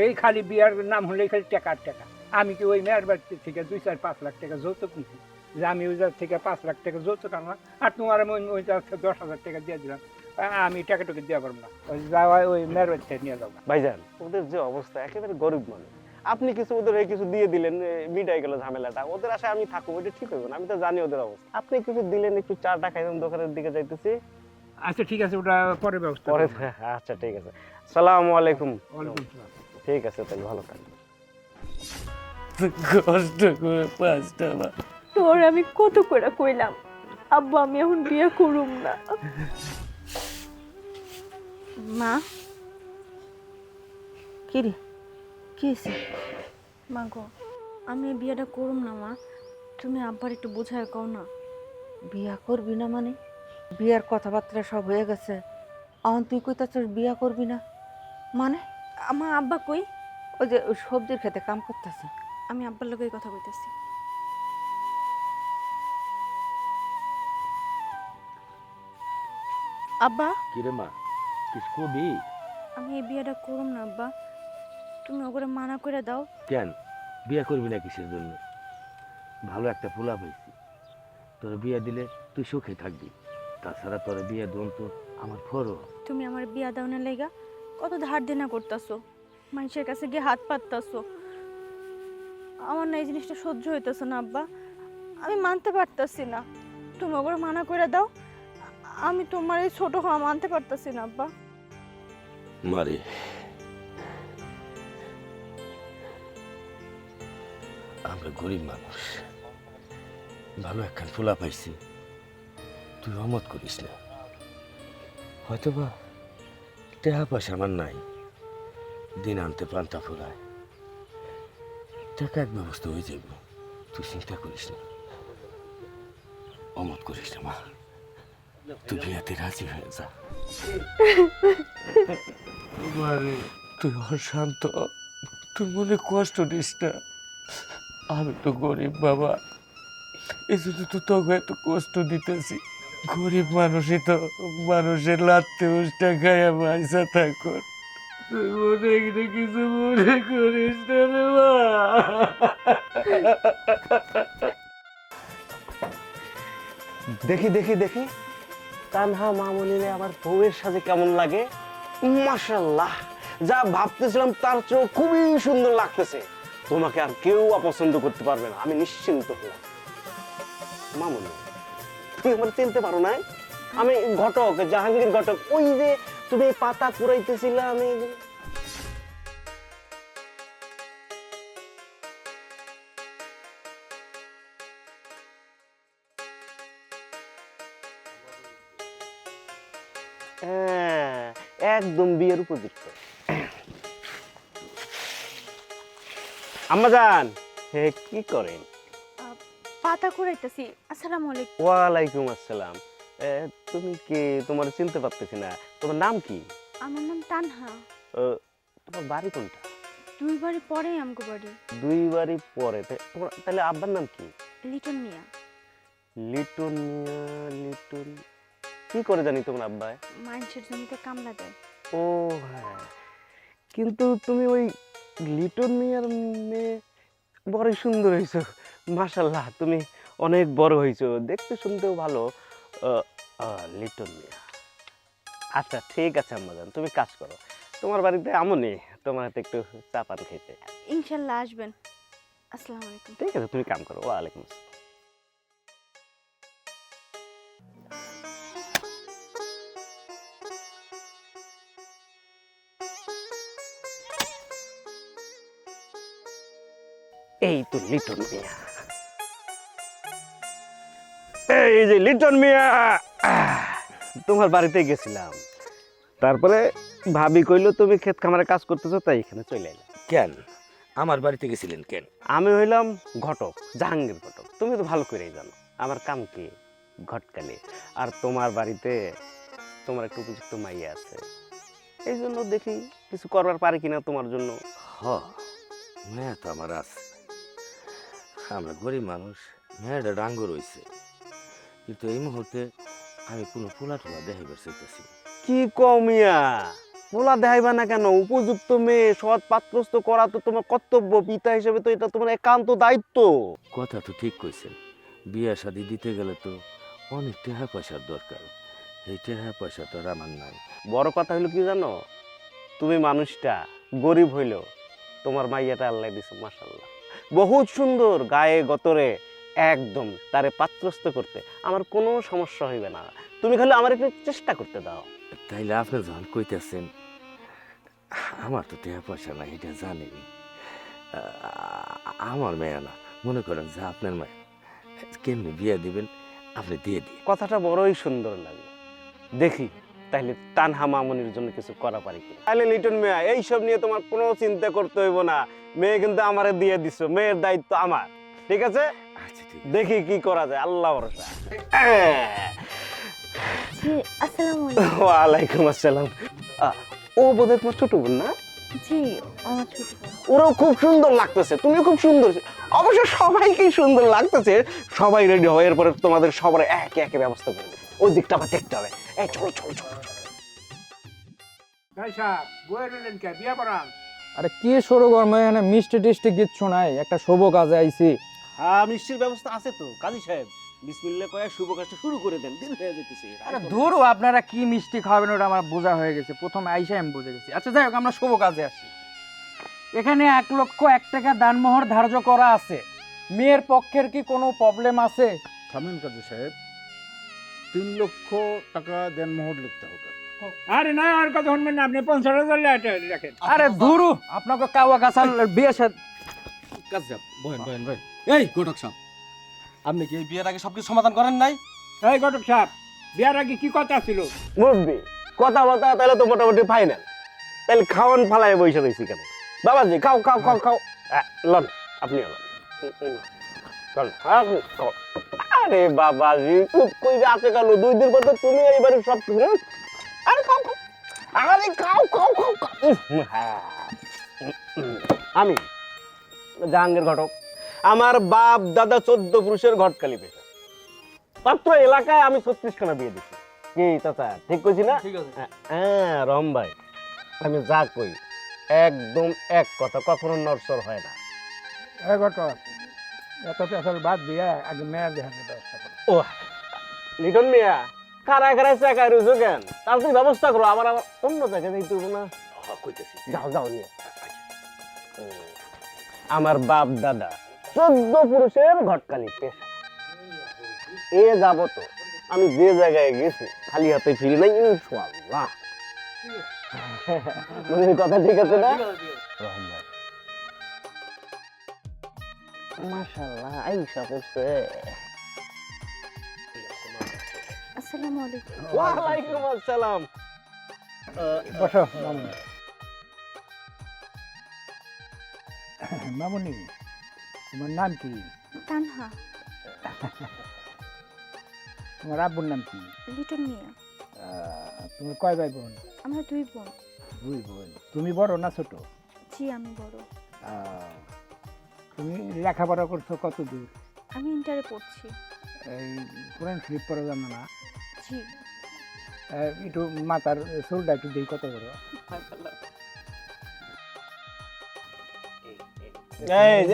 এই খালি বিয়ার নাম হলেই খালি টাকা আর টাকা। আমি কি ওই মেয়ের বাড়ি থেকে 2-4-5 লাখ টাকা যৌতুক নিছি, যে আমি ওই জায়গা থেকে 5 লাখ টাকা যৌতুক আনলাম, আর তোমার আমি ওই জায়গা থেকে 10,000 টাকা দিয়ে দিলাম, আমি টাকা টুকি দেওয়া পারবো না ওই যাওয়া ওই মেয়ের বাড়িতে নিয়ে যাবো ভাইজান ওদের যে অবস্থা একেবারে গরিব মানুষ, আপনি কিছু ওদের হয়ে কিছু দিয়ে দিলেন, মিটাই গেল ঝামেলাটা। ওদের আশায় আমি থাকবো, এটা ঠিক হবে না। আমি তো জানি ওদের অবস্থা। আপনি কিছু দিলেন, একটু চাটা খাইলাম, দোকানের দিকে যাইতেছি। আচ্ছা ঠিক আছে, ওটা পরে ব্যবস্থা পরে করবো। আচ্ছা ঠিক আছে, আসসালামু আলাইকুম। ওয়ালাইকুম আসসালাম। ঠিক আছে তাহলে, ভালো থাকবেন। কষ্ট করে 5 টাকা তোর আমি কত করে কইলাম আব্বু আমি এখন বিয়ে করুম না। মা কি রে, কি হয়েছে? মা গো, আমি এই বিয়েটা করুম না মা, তুমি আব্বার একটু বোঝায় কও না। বিয়া করবি না মানে? বিয়ার কথাবার্তা সব হয়ে গেছে, এখন তুই কইতাছিস বিয়া করবি না মানে? আমার আব্বা কই? ওই যে ওই সবজির খেতে কাম করতেছে। আমি আব্বার লগেই কথা কইতেছি। আব্বা, কিরে মা, কিছু কবি? আমি এই বিয়েটা করুম না আব্বা, তুমি ওগরে মানা করে দাও। কেন বিয়ে করবি না কিসের জন্য? ভালো একটা পোলা পাইছি, তোর বিয়ে দিলে তুই সুখে থাকবি। তাছাড়া তোর বিয়ে দোন তো আমার ফরজ। তুমি আমার বিয়া দাও না লেগা কত ধার দেনা করতেছো, মানুষের কাছে গিয়ে হাত পাততাছো। আমার না এই জিনিসটা সহ্য হইতেছে না আব্বা, আমি মানতে পারতাছি না। তুমি ওগুলো মানা করে দাও, আমি তোমার এই ছোট হওয়া মানতে পারতাছি না আব্বা। মারে, আমরা গরিব মানুষ, ভালো একখান ফুলা পাইছি, তুই অমত করিস না। হয়তো বা টাকা পয়সা আমার নাই, দিন আনতে পান্তা ফুলায়, টাকা এক ব্যবস্থা হয়ে যাইব, তুই চিন্তা করিস না, অমত করিস না মা, তুই বিয়াতে রাজি হয়ে যা। তুই অশান্ত, তুই মনে কষ্ট দিস না। আমি তো গরিব বাবা, এই জন্য তো তোকে এত কষ্ট দিতেছি। গরিব মানুষই তো মানুষের লাত্তে উষ্টা খায় পয়সা থাকো। তুই মনে কিছু মনে করিস না রে মা। দেখি দেখি দেখি, তানহা মামুনিরে আমার বউয়ের সাথে কেমন লাগে। মাশাআল্লাহ, যা ভাবতেছিলাম তার চেয়েও খুবই সুন্দর লাগতেছে। তোমাকে আর কেউ অপছন্দ করতে পারবে না, আমি নিশ্চিন্ত হলাম। মামুনি, তুমি আমার চিনতে পারো না? আমি ঘটক, জাহাঙ্গীর ঘটক। ওই যে তুমি পাতা কুড়াইতেছিলা, আমি একদম বিয়ের উপযুক্ত। আম্মাজান, কি করেন? পাতা কুড়াইতেছি। আসসালামু আলাইকুম। ওয়ালাইকুম আসসালাম। তুমি কে? তোমার চিনতে পারতেছি না। তোমার নাম কি? আমার নাম তানহা। তোমার বাড়ি কোনটা? 2 বাড়ি পরেই আমগো বাড়ি। 2 বাড়ি পরে। তাহলে আব্বার নাম কি? লিটন মিয়া। লিটন মিয়া। লিটন কি করে জানি তোমার আব্বা? মানুষের জমিতে কামলা দেয়। ও হ্যাঁ, কিন্তু তুমি ওই লিটন মিয়ার মেয়ে বড়ই সুন্দর হয়েছো। মাশাল্লাহ, তুমি অনেক বড় হয়েছো, দেখতে শুনতেও ভালো। লিটন মিয়া, আচ্ছা ঠিক আছে আম্মাজান, তুমি কাজ করো, তোমার বাড়িতে আমনি তোমার হাতে একটু চা পান খেতে। ইনশাল্লাহ আসবেন। আসসালামু আলাইকুম। ঠিক আছে, তুমি কাম করো। ওয়ালাইকুম আসসালাম। এই তো লিটন মিয়া, এই যে লিটন মিয়া, তোমার বাড়িতে গেছিলাম, তারপরে ভাবি কইলো তুমি ক্ষেত খামারে কাজ করতেছো, তাই এখানে চলে এলাম। কেন আমার বাড়িতে গেছিলেন কেন? আমি হইলাম ঘটক, জাহাঙ্গীর ঘটক। তুমি তো ভালো করেই জানো আমার কাম কি, ঘটকালি। আর তোমার বাড়িতে তোমার একটু উপযুক্ত মাইয়া আছে, এই জন্য দেখি কিছু করবার পারি কিনা তোমার জন্য। হ, মেয়ে তো আমার আছে, আমরা গরিব মানুষ, মেয়েটা ডাঙ্গ রয়েছে, কিন্তু এই মুহূর্তে আমি কোনো পোলা টোলা দেখাইবার চাইতেছি। কি কমিয়া পোলা দেখাইবা না কেন? উপযুক্ত মেয়ে সৎ পাত্রস্থ করা তো তোমার কর্তব্য, পিতা হিসেবে তো এটা তোমার একান্ত দায়িত্ব। কথা তো ঠিক কইছেন, বিয়ে শাদি দিতে গেলে তো অনেক টাকা পয়সার দরকার, এই টাকা পয়সা তো আর আমার নাই। বড় কথা হলো কি জানো, তুমি মানুষটা গরিব হইলেও তোমার মাইয়াটা আল্লাহ দিছে মাশাআল্লাহ, বহুত সুন্দর, গায়ে গতরে একদম তারে পাত্রস্থ করতে আমার কোনো সমস্যা হইবে না। তুমি খালি আমার একটু চেষ্টা করতে দাও। তাইলে আপনি যখন কইতেছেন, আমার তো টাকা পয়সা নাই এটা জানি। আমার মেয়ে না, মনে করেন যে আপনার মেয়ে, কেমনি বিয়ে দিবেন আপনি দিয়ে দিন। কথাটা বড়ই সুন্দর লাগলো। দেখি তাহলে তানহা মামনির জন্য কিছু করা পারি কি। তাহলে লিটন মিয়া, এইসব নিয়ে তোমার কোনো চিন্তা করতে হইব না। মেয়ে কিন্তু আমারে দিয়ে দিছো, মেয়ের দায়িত্ব আমার, ঠিক আছে? আচ্ছা ঠিক দেখি কি করা যায়, আল্লাহ ভরসা। জি আসসালামু আলাইকুম। ওয়ালাইকুম আসসালাম। ও বোধহয় তোমার ছোট বোন না? জি আমার ছোট বোন। ওরাও খুব সুন্দর লাগতেছে, তুমিও খুব সুন্দর। অবশ্য সবাইকেই সুন্দর লাগতেছে। সবাই রেডি হয়, এরপরে তোমাদের সবার একে একে ব্যবস্থা করে দেবে। ওই দিকটা আবার দেখতে হবে। এই চলো চলো চলো। ভাই সাহেব বয়ে রইলেন কে, বিয়া করান? আরে কি শুরু করবো, এখানে মিষ্টি টিষ্টি কিচ্ছু নাই, একটা শুভ কাজে আইছি। হ্যাঁ, মিষ্টির ব্যবস্থা আছে তো কাজী সাহেব। বিসমিল্লাহ কয়ে শুভ কাজটা শুরু করে দেন, দিন হয়ে যেতেছে। আরে ধুর, আপনারা কি মিষ্টি খাওয়াবেন ওটা আমার বোঝা হয়ে গেছে, প্রথমে আইসা আমি বুঝে গেছি। আচ্ছা যাই হোক, আমরা শুভ কাজে আসি। এখানে 1,01 টাকা দানমোহর ধার্য করা আছে, মেয়ের পক্ষের কি কোনো প্রবলেম আছে? থামেন কাজী সাহেব, 3 লক্ষ টাকা দেনমোহর লিখতে হবে। আরে না, আর কথা শুনবেন না, আপনি 50,000 রাখেন। আরে ধুরু, আপনাকে কাওয়া কাছাল বিয়ে সাথে কাজ যাব। বহেন বহেন বহেন। এই ঘটক সাহেব, আপনি কি এই বিয়ের আগে সবকিছু সমাধান করেন নাই? এই ঘটক সাহেব, বিয়ার আগে কি কথা ছিল? মুরব্বি কথাবার্তা তাহলে তো মোটামুটি ফাইনাল। তাহলে খাওয়ান ফালায় বসে রয়েছি কেন? বাবাজি খাও খাও খাও খাও। লন, আপনি লন। আরে বাবাজি খুব কই আছে কেন? 2 দিন পর তো তুমি এইবারে সব কিছু। আরে খাও খাও, আরে খাও খাও খাও খাও। আমি জাহাঙ্গীর ঘটক, আমার বাপ দাদা 14 পুরুষের ঘটকালি পেশা। মাত্র এলাকায় আমি 36 খানা বিয়ে দিছি। কি চাচা ঠিক কইছি না? ঠিক আছে। হ্যাঁ রম ভাই, আমি যা কই একদম এক কথা, কখনো নড়চড় হয় না। এই ঘটক, এত পেশাল বাদ দিয়া আগে মেয়ের দেখানোর ব্যবস্থা করো। ও লিটন মিয়া, কারায় কারায় চাকায় রয়েছো কেন? তার তুই ব্যবস্থা করো, আবার অন্য জায়গায় যাইতে হবে না। কইতেছি। যাও যাও নিয়ে। আমার বাপ দাদা 14 পুরুষের ঘটকালি পেশা। এ যাবত আমি যে জায়গায় গেছি খালি হাতে ফিরি নাই, ইনশাআল্লাহ। কথা ঠিক আছে না? রহম ভাই মাশাআল্লাহ আইসা পড়ছে। আসসালামু আলাইকুম। ওয়ালাইকুম আসসালাম। বসো মামুনি। মামুনি, তোমার নাম কি? তানহা। তোমার আব্বুর নাম কি? লিটন মিয়া। তুমি কয় ভাই বোন? আমরা 2 বোন। 2 বোন। তুমি বড় না ছোট? জি আমি বড়। তুমি লেখাপড়া করছো কত দূর? আমি ইন্টারে পড়ছি। এই কোরআন শরীফ পড়া জানো না? জি। একটু মাথার চুলটা একটু দিই, কত বড়?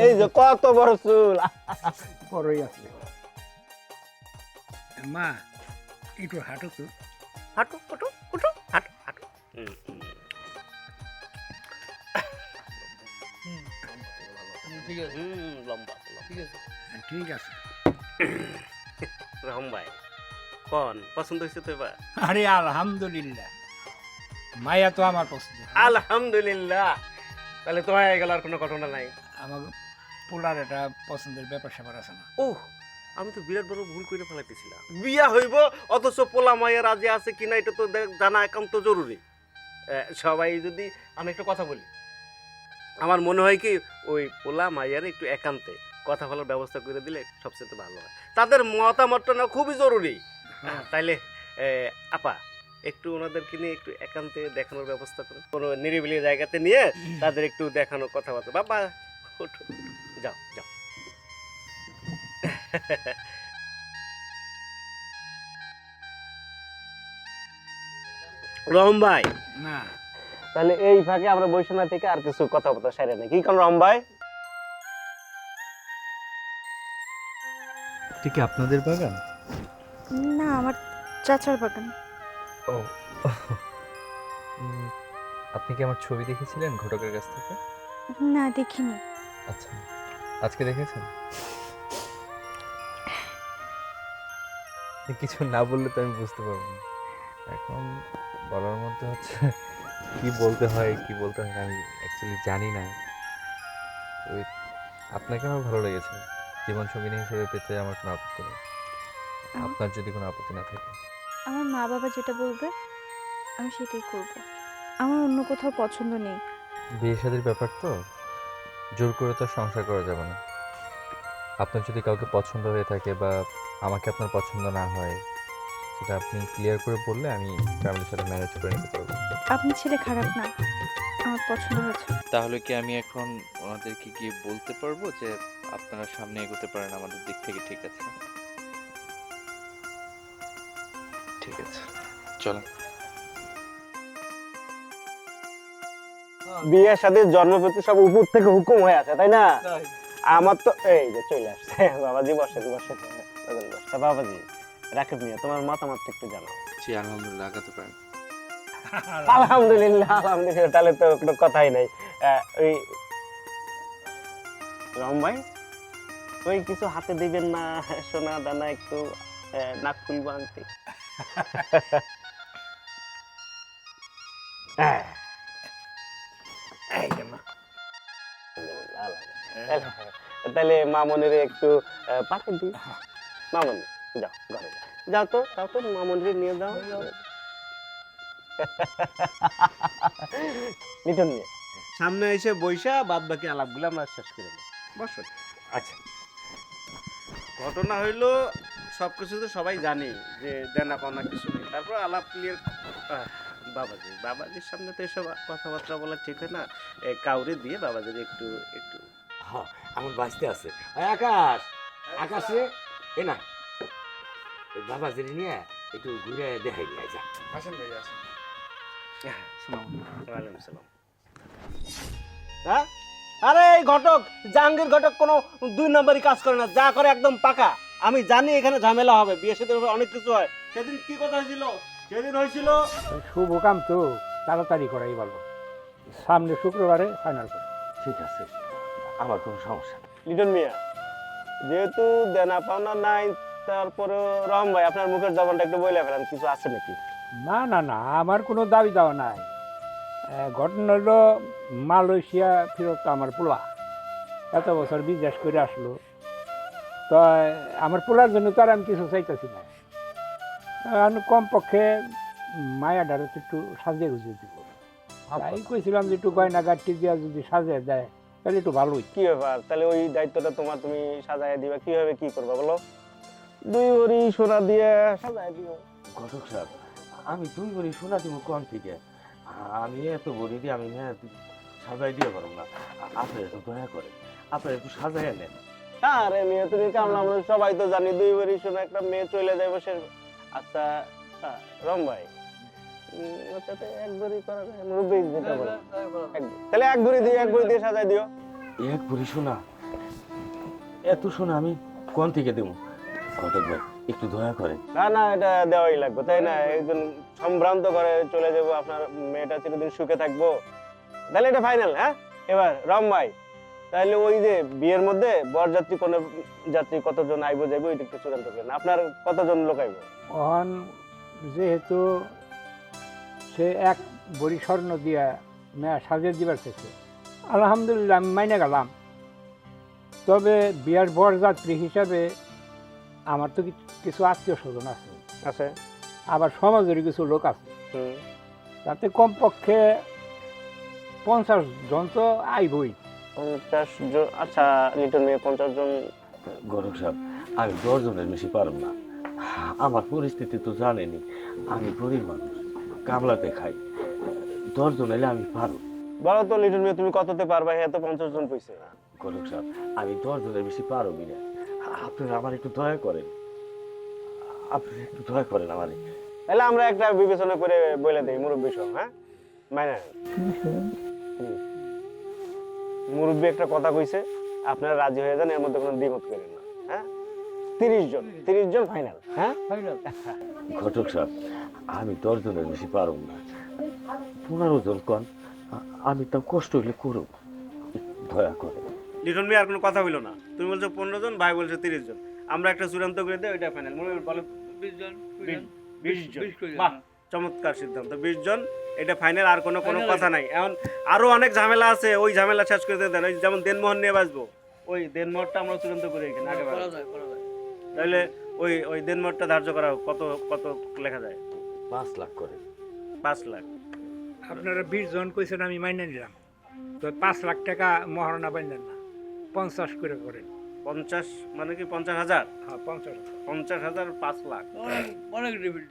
এই যে কত বড় চুল। বড়ই আছে। মা একটু হাঁটো তো। হাঁটু হাঁটু হাঁটু হাঁটু হাঁটু। ঠিক আছে। লম্বা ঠিক আছে। ঠিক আছে। রহম ভাই কোন পছন্দ হয়েছে তো এবার? আরে আলহামদুলিল্লাহ, মায়া তো আমার পছন্দ। আলহামদুলিল্লাহ, তাহলে তো হয়ে গেল, আর কোনো ঘটনা নাই। আমার পোলার এটা পছন্দের ব্যাপার স্যাপার আছে না? ও আমি তো বিরাট বড় ভুল করে ফেলাইতেছিলাম। বিয়া হইব অথচ পোলা মায়ের রাজি আছে কিনা এটা তো জানা একান্ত জরুরি। সবাই যদি, আমি একটা কথা বলি, আমার মনে হয় কি ওই পোলা মায়ের একটু একান্তে কথা বলার ব্যবস্থা করে দিলে সবচেয়ে ভালো হয়। তাদের মতামতটা না খুবই জরুরি। তাইলে আপা একটু ওনাদেরকে নিয়ে একটু একান্তে দেখানোর ব্যবস্থা করুন, কোনো নিরিবিলি জায়গাতে নিয়ে তাদের একটু দেখানো কথাবার্তা। বাবা ওঠো, যাও যাও। রহম ভাই না, তাহলে এই ফাঁকে আমরা বৈষ্ণা থেকে আর কিছু কথাবার্তা সেরে নেই, কি কারণ রহম ভাই? ঠিক আপনাদের বাগান? না, আমার চাচার বাগান। ও আপনি কি আমার ছবি দেখেছিলেন ঘটকের কাছ থেকে? না, দেখিনি। আচ্ছা, আজকে দেখেছেন? কিছু না বললে তো আমি বুঝতে পারবো না। এখন বলার মধ্যে হচ্ছে কি বলতে হয় কি বলতে হয় না আমি অ্যাকচুয়ালি জানি না। ওই আপনাকে আমার ভালো লেগেছে, জীবন সঙ্গিনী হিসেবে পেতে আমার কোনো আপত্তি নেই, আপনার যদি কোনো আপত্তি না থাকে। আমার মা বাবা যেটা বলবে আমি সেটাই করব। আমার অন্য কোথাও পছন্দ নেই। বিয়ে শাদীর ব্যাপার তো, জোর করে তো সংসার করা যাবে না। আপনার যদি কাউকে পছন্দ হয়ে থাকে বা আমাকে আপনার পছন্দ না হয়, সেটা আপনি ক্লিয়ার করে বললে আমি ফ্যামিলির সাথে ম্যানেজ করে নিতে পারবো। আপনার ছেলে খারাপ না, আমার পছন্দ হয়েছে। তাহলে কি আমি এখন ওনাদেরকে গিয়ে বলতে পারবো যে আপনারা সামনে এগোতে পারেন, আমাদের দিক থেকে ঠিক আছে? ঠিক আছে, চলো। বিয়ের সাথে জন্মপতি সব উপর থেকে হুকুম হয়ে আছে, তাই না? আমার তো এই যে চলে আসছে। বাবাজি বসেন বসেন। তা বাবাজি, রাকিব মিয়া তোমার মতামত একটু জানাও। জি আলহামদুলিল্লাহ, আগাতে পারেন। আলহামদুলিল্লাহ আলহামদুলিল্লাহ, তাহলে তো কোনো কথাই নাই। ওই রম ভাই, ওই কিছু হাতে দিবেন না, সোনা দানা একটু নাক খুলবো আনতে। তাহলে মামনির একটু পাঠিয়ে দিই। মামনি যাও ঘরে যাও, যাও তো মামনির নিয়ে যাও। লিটন নিয়ে সামনে এসে বৈশা বাদ বাকি আলাপগুলো আমরা শেষ করে নেব। বসো। আচ্ছা, ঘটনা হইলো সবকিছু তো সবাই জানি যে দেনা পাওনা কিছু নেই, তারপর আলাপ ক্লিয়ার। বাবাজির সামনে তো এসব কথাবার্তা বলা ঠিক হয় না, কাউরে দিয়ে বাবাজির একটু একটু। হ্যাঁ, আমার বাঁচতে আছে। আকাশ, আকাশে এ না বাবা জেনে নিয়ে একটু ঘুরে দেখাই নিয়ে যা। আসেন ভাই আসেন। ওয়ালাইকুম সালাম। হ্যাঁ, আরে এই ঘটক জাহাঙ্গীর ঘটক কোনো 2 নম্বরই কাজ করে না, যা করে একদম পাকা। আমি জানি এখানে ঝামেলা হবে, বিয়ে সাথে অনেক কিছু হয়। সেদিন কি কথা হয়েছিল? সেদিন হয়েছিল শুভ কাম তো তাড়াতাড়ি করাই ভালো, সামনে শুক্রবারে ফাইনাল করে। ঠিক আছে, আমার কোনো সমস্যা নেই। লিটন মিয়া, যেহেতু দেনা পাওনা নাই, তারপরে রহম ভাই আপনার মুখের জবানটা একটু বলে ফেলেন, কিছু আছে নাকি? না না না, আমার কোনো দাবি দাওয়া নাই। ঘটনা হলো মালয়েশিয়া ফেরত আমার পোলা এত বছর বিদেশ করে আসলো, তো আমার পোলার জন্য তো আর আমি কিছু চাইতেছি না। আমি কমপক্ষে মায়াডারে একটু সাজিয়ে গুছিয়ে দিব, তাই কইছিলাম যে একটু গয়না গাঠি দিয়া যদি সাজিয়ে দেয় তাহলে একটু ভালোই। কি ব্যাপার, তাহলে ওই দায়িত্বটা তোমার, তুমি সাজায় দিবা, কিভাবে কি করবা বলো? 2 ভরি সোনা দিয়ে সাজায় দিও। ঘটক সাহেব, আমি 2 ভরি সোনা দিব কোন থেকে? আমি এত ভরি দিয়ে আমি সাজাই দিয়ে পারব না। আপনি একটু দয়া করে আপনি একটু সাজাই নেন। আরে মেয়ে, তুমি কামলা, আমরা সবাই তো জানি 2 ভরি সোনা একটা মেয়ে চলে যাবে সে। আচ্ছা রম ভাই, আচ্ছা তো 1 ভরি করা যায়, মুরব্বি যেটা বলে তাহলে 1 ভরি দিয়ে 1 ভরি দিয়ে সাজাই দিও। 1 ভরি সোনা? এত সোনা আমি কোন থেকে দেবো? ঘটক ভাই একটু দয়া করে। না না, এটা দেওয়াই লাগবে, তাই না? একজন সম্ভ্রান্ত করে চলে যাবো, আপনার মেয়েটা চিরদিন সুখে থাকবো, তাহলে এটা ফাইনাল। হ্যাঁ, এবার রম ভাই, তাহলে ওই যে বিয়ের মধ্যে বরযাত্রী কোন যাত্রী কতজন আইবো যাইবো এটা একটু চূড়ান্ত করেন। আপনার কতজন লোক আইবো? অহন যেহেতু সে 1 ভরি স্বর্ণ দিয়া মেয়া সাজিয়ে দিবার চেয়েছে, আলহামদুলিল্লাহ আমি মাইনে গেলাম। তবে বিয়ার বরযাত্রী হিসাবে আমার তো কিছু আত্মীয় স্বজন আছে, আছে আবার সমাজের কিছু লোক আছে, তাতে কমপক্ষে 50 জন তো আইবই। 50 জন? আচ্ছা লিটন মেয়ে 50 জন। ঘটক সাহেব, আমি 10 জনের বেশি পারব না। আমার পরিস্থিতি তো জানেনি, আমি গরিব মানুষ, কামলাতে খাই। 10 জন এলে আমি পারব। বলো তো লিটন মেয়ে, তুমি কততে পারবা? হ্যাঁ তো 50 জন কইছে না। ঘটক সাহেব, আমি 10 জনের বেশি পারবি না। আপনারা আমার একটু দয়া করেন, আপনি একটু দয়া করেন আমারে। তাহলে আমরা একটা বিবেচনা করে বলে দেই মুরব্বী সব। হ্যাঁ, মানে মুরব্বী একটা কথা কইছে, আপনারা রাজি হয়ে যান, এর মধ্যে কোনো দ্বিমত করেন না। হ্যাঁ, 30 জন ফাইনাল। হ্যাঁ ফাইনাল। ঘটক সাহেব, আমি 10 জনের বেশি পারব না, 15 জন কন, আমি তো কষ্ট হইলে করব, দয়া করে। লিটন মিয়া আর কোনো কথা হইলো না, তুমি বলছো 15 জন, ভাই বলছো 30 জন, আমরা একটা চূড়ান্ত করে দেই, ওইটা ফাইনাল। মনে বলো 20 জন। বাহ, চমৎকার সিদ্ধান্ত, 20 জন, এটা ফাইনাল। আর কোনো কথা নাই। এখন আরো অনেক ঝামেলা আছে, ওই ঝামেলা শেষ করে দেন। ওই যেমন দেনমোহন নিয়ে বাঁচবো, ওই দেনমোহরটা আমরা চূড়ান্ত করে এখানে আগে তাহলে ওই দেনমোহরটা ধার্য করা হোক। কত কত লেখা যায়? 5 লাখ করে। 5 লাখ। আপনারা 20 জন কইছেন, আমি মাইনে নিলাম। তো 5 লাখ টাকা মহারণা বাইলেন না, 50 করে করেন। 50 মানে কি 50,000? হ্যাঁ 50,000। 50,000 5 লাখ অনেক ডিভিড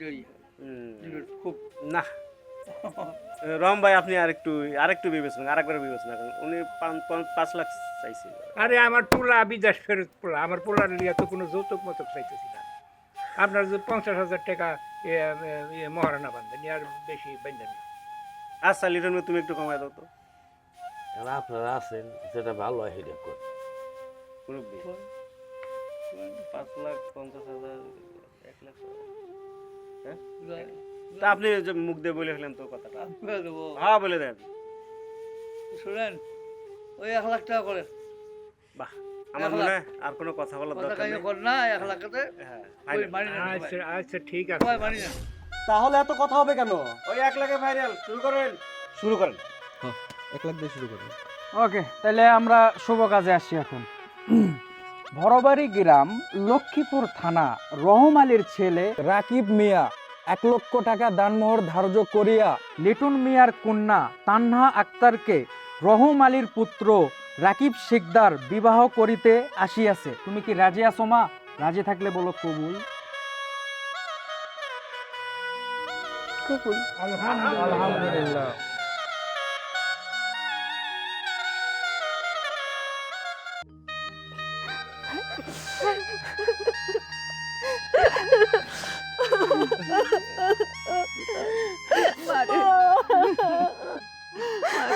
খুব না। রম ভাই, আপনি আরেকটু বিবেচনা, আরেকবার বিবেচনা করেন। উনি 5 লাখ চাইছিল। আরে আমার পোলা বিদেশ ফেরত পোলা, আমার পোলার লিয়া তো কোনো যৌতুক মতক চাইতেছি না। আপনার যে 50,000 টাকা মহারণা বান্ধেন, আর বেশি বান্ধেন না। আচ্ছা লিটন ভাই, তুমি একটু কমায় দাও তো। এখন আপনারা আছেন, যেটা ভালো হয় সেটা কর। 5,50,000, 1 লাখ। হ্যাঁ, তা আপনি যে মুখ দিয়ে বলে ফেলেন তো কথাটা। হ্যাঁ বলে দেন। শুনেন, ওই 1 লাখ টাকা করে। বাহ, আমার মনে হয় আর কোনো কথা বলার দরকার নেই। না 1 লাখতে। হ্যাঁ, আচ্ছা আচ্ছা, ঠিক আছে। তাহলে এত কথা হবে কেন? ওই 1 লাখে ফাইনাল। শুরু করেন। 1 লাখ দিয়ে শুরু করেন। ওকে, তাহলে আমরা শুভ কাজে আসছি এখন। ভরবাড়ি গ্রাম, লক্ষ্মীপুর থানা, রহম আলীর ছেলে রাকিব মিয়া 1 লক্ষ টাকা দানমোহর ধার্য করিয়া লিটন মিয়ার কন্যা তান্হা আক্তারকে রহম আলীর পুত্র রাকিব শিকদার বিবাহ করিতে আসিয়াছে। তুমি কি রাজি আছো মা? রাজি থাকলে বলো কবুল। কবুল। আলহামদুলিল্লাহ।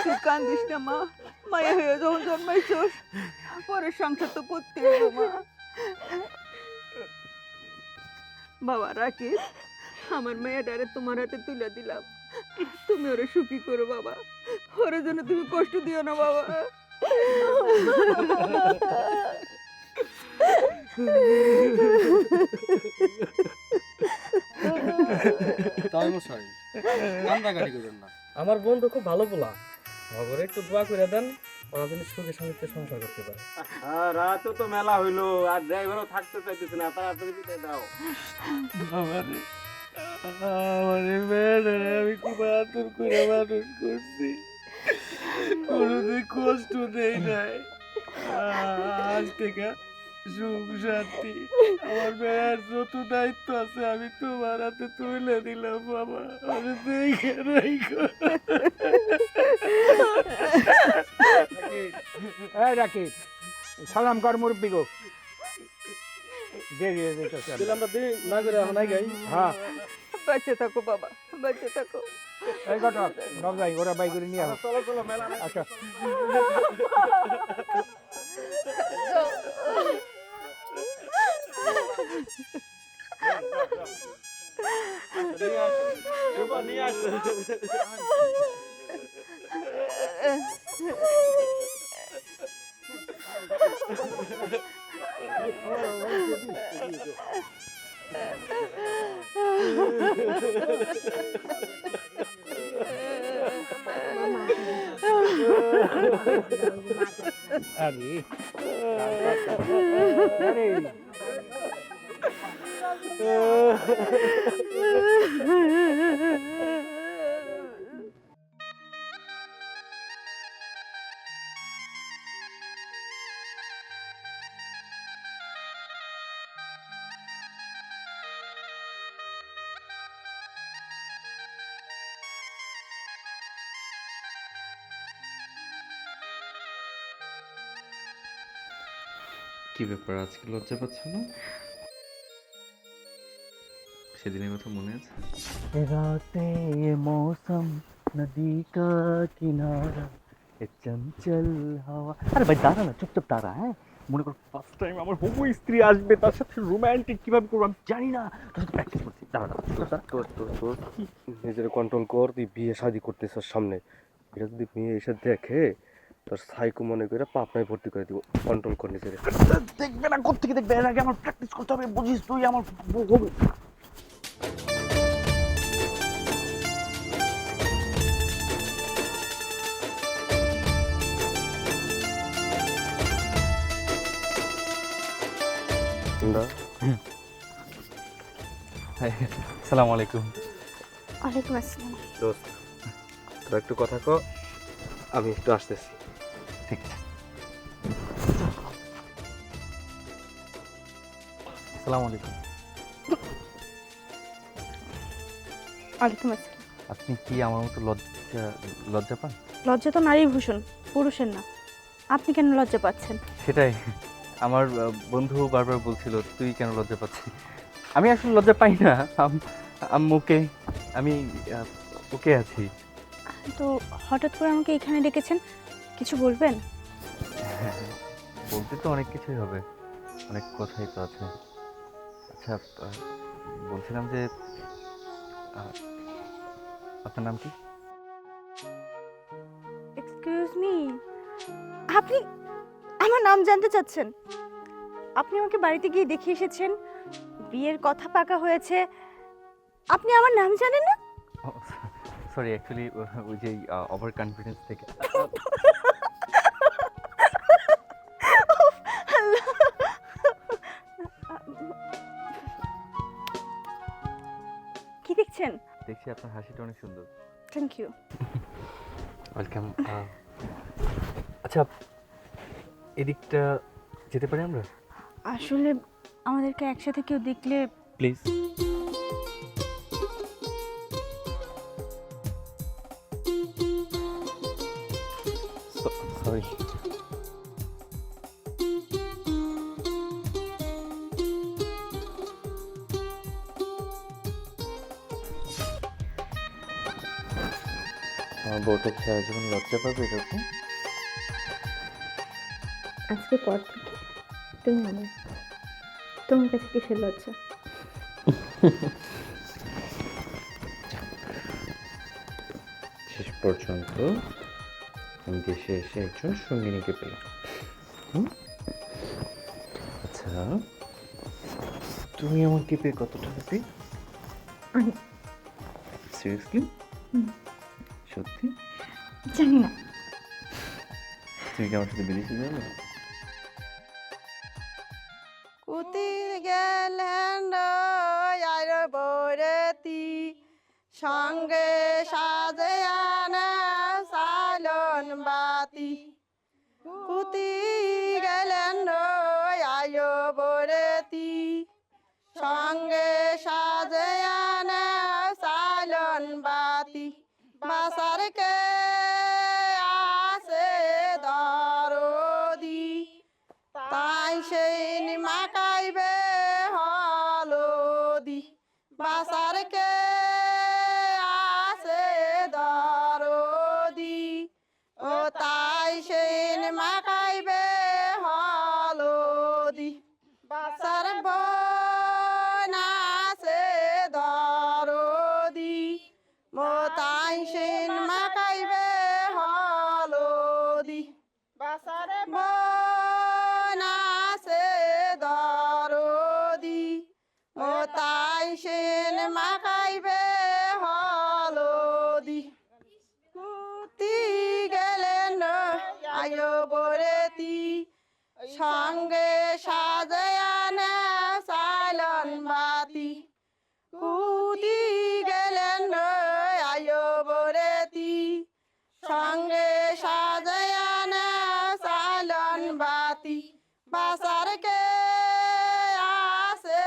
তুই কান্দিস না মা, মায়া হয়ে যখন জন্মাইছস, পরের সংসার তো করতে হবে মা। বাবা রাকিব, আমার মেয়েটারে তোমার হাতে তুলে দিলাম, তুমি ওরে সুখী করো বাবা, ওরে জন্য তুমি কষ্ট দিও না বাবা। আমার বন্ধু খুব ভালো পোলা, ঘরে একটু দোয়া করে দেন, ওরা যেন সুখে শান্তিতে সংসার করতে পারে। রাতও তো মেলা হইলো, আর ড্রাইভারও থাকতে চাইতেছে না, তাড়াতাড়ি বিদায় দাও। আমারে মেয়েটারে আমি খুব আদর করে মানুষ করছি, কোনোদিন কষ্ট দেই নাই। আজ থেকে সুখ শান্তি, আমার মেয়ের যত দায়িত্ব আছে আমি তোমার হাতে তুলে দিলাম বাবা। আমি দেখে রাকিব, সালাম কর মুরব্বি গো। দেরি হয়ে যেতেছে। আমরা না করে এখন গাই। হ্যাঁ, বাচ্চা থাকো বাবা, বাচ্চা থাকো। এই ঘটক নবজাই ওরা বাই করে নিয়ে আসো। চলো চলো মেলা। আচ্ছা, নিয়ে আসো। আরে আরে কি ব্যাপার, আজকে লজ্জা পাচ্ছ না? সেদিনের কথা মনে আছে? রাতে মৌসম নদী কা কিনারা চঞ্চল হাওয়া। আরে ভাই দাঁড়া না, চুপচাপ দাঁড়া। হ্যাঁ, মনে কর ফার্স্ট টাইম আমার হবু স্ত্রী আসবে, তার সাথে রোমান্টিক কিভাবে করবো আমি জানি না, তার সাথে প্র্যাকটিস করছি। দাঁড়া তোর নিজের কন্ট্রোল কর, তুই বিয়ে শাদি করতেছিস সামনে, এটা যদি মেয়ে এসে দেখে তোর সাইকো মনে করে পাপনায় ভর্তি করে দিব। কন্ট্রোল কর নিজের। দেখবে না, কোথেকে দেখবে, এর আগে আমার প্র্যাকটিস করতে হবে, বুঝিস তুই আমার হবু। আসসালামু আলাইকুম। ওয়ালাইকুম আসসালাম। দোস্ত তোর একটু কথা ক, আমি একটু আসতেছি। ঠিক আছে। আসসালামু আলাইকুম। ওয়ালাইকুম আসসালাম। আপনি কি আমার মতো লজ্জা পান? লজ্জা তো নারী ভূষণ, পুরুষের না। আপনি কেন লজ্জা পাচ্ছেন? সেটাই আমার বন্ধু বারবার বলছিল তুই কেন লজ্জা পাচ্ছিস। আমি আসলে লজ্জা পাই না, আম্মুকে আমি ওকে আছি। তো হঠাৎ করে আমাকে এখানে ডেকেছেন, কিছু বলবেন? বলতে তো অনেক কিছুই হবে, অনেক কথাই তো আছে। আচ্ছা বলছিলাম যে আপনার নাম কি? এক্সকিউজ মি, আপনি আমার নাম জানতে চাচ্ছেন? আপনি আমাকে বাড়িতে গিয়ে দেখে এসেছেন, বিয়ের কথা পাকা হয়েছে, আপনি আমার নাম জানেন না? সরি, অ্যাকচুয়ালি ওই যে ওভার কনফিডেন্স থেকে। কি দেখছেন? দেখছি আপনার হাসিটা অনেক সুন্দর। Thank you. ওয়েলকাম। আচ্ছা এদিকটা যেতে পারি আমরা? আসলে আমাদেরকে একসাথে কেউ দেখলে প্লিজ। সরি। আমার বউটা সারা জীবন লজ্জা পাবে এরকম? আজকে পর থেকে তুমি আমার, তোমার কাছে কিসের লজ্জা? শেষ পর্যন্ত আমি দেশে এসে একজন সঙ্গিনীকে পেলাম। আচ্ছা তুমি আমাকে পেয়ে কতটা হ্যাপি? সিরিয়াসলি? সত্যি? জানি না। তুমি কি আমার সাথে বেরিয়েছি জানো? কুতি গেলেন আইর বরেতি সঙ্গে সাজে আনা সালন বাতি। কুতি গেলেন আয়ো বরেতি সঙ্গে সাজে আনা সালন বাতি। বাসার কে আসে দরদি তাই সেই মাকাইবে হলদি। বাসার কে আসে দরদি ও তাই সেই মাকাইবে হলদি। বাসার বোন আসে দরদি ও তাই সেই মাকাইবে হলদি। বাসার বোন আসে দরদি ও তাই সেন মাখাইবে হলদি। কুতি গেলেন আয়ো বরেতি সঙ্গে সাজে আনে সালন বাতি। কুতি গেলেন আয়ো বরেতি সঙ্গে সাজে আনে সালন বাতি। বাসার কে আসে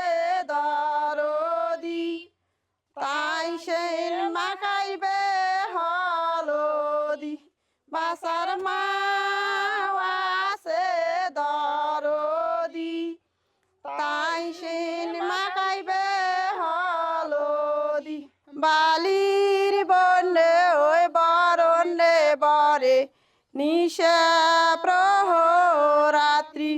দরদি তাই সেই মাখাইবে হলদি। বাসার মা আসে দরদি তাই সেই মাখাইবে হলদি। বালির বন্যে ওই বরণ্যে বরে নিশা প্রহর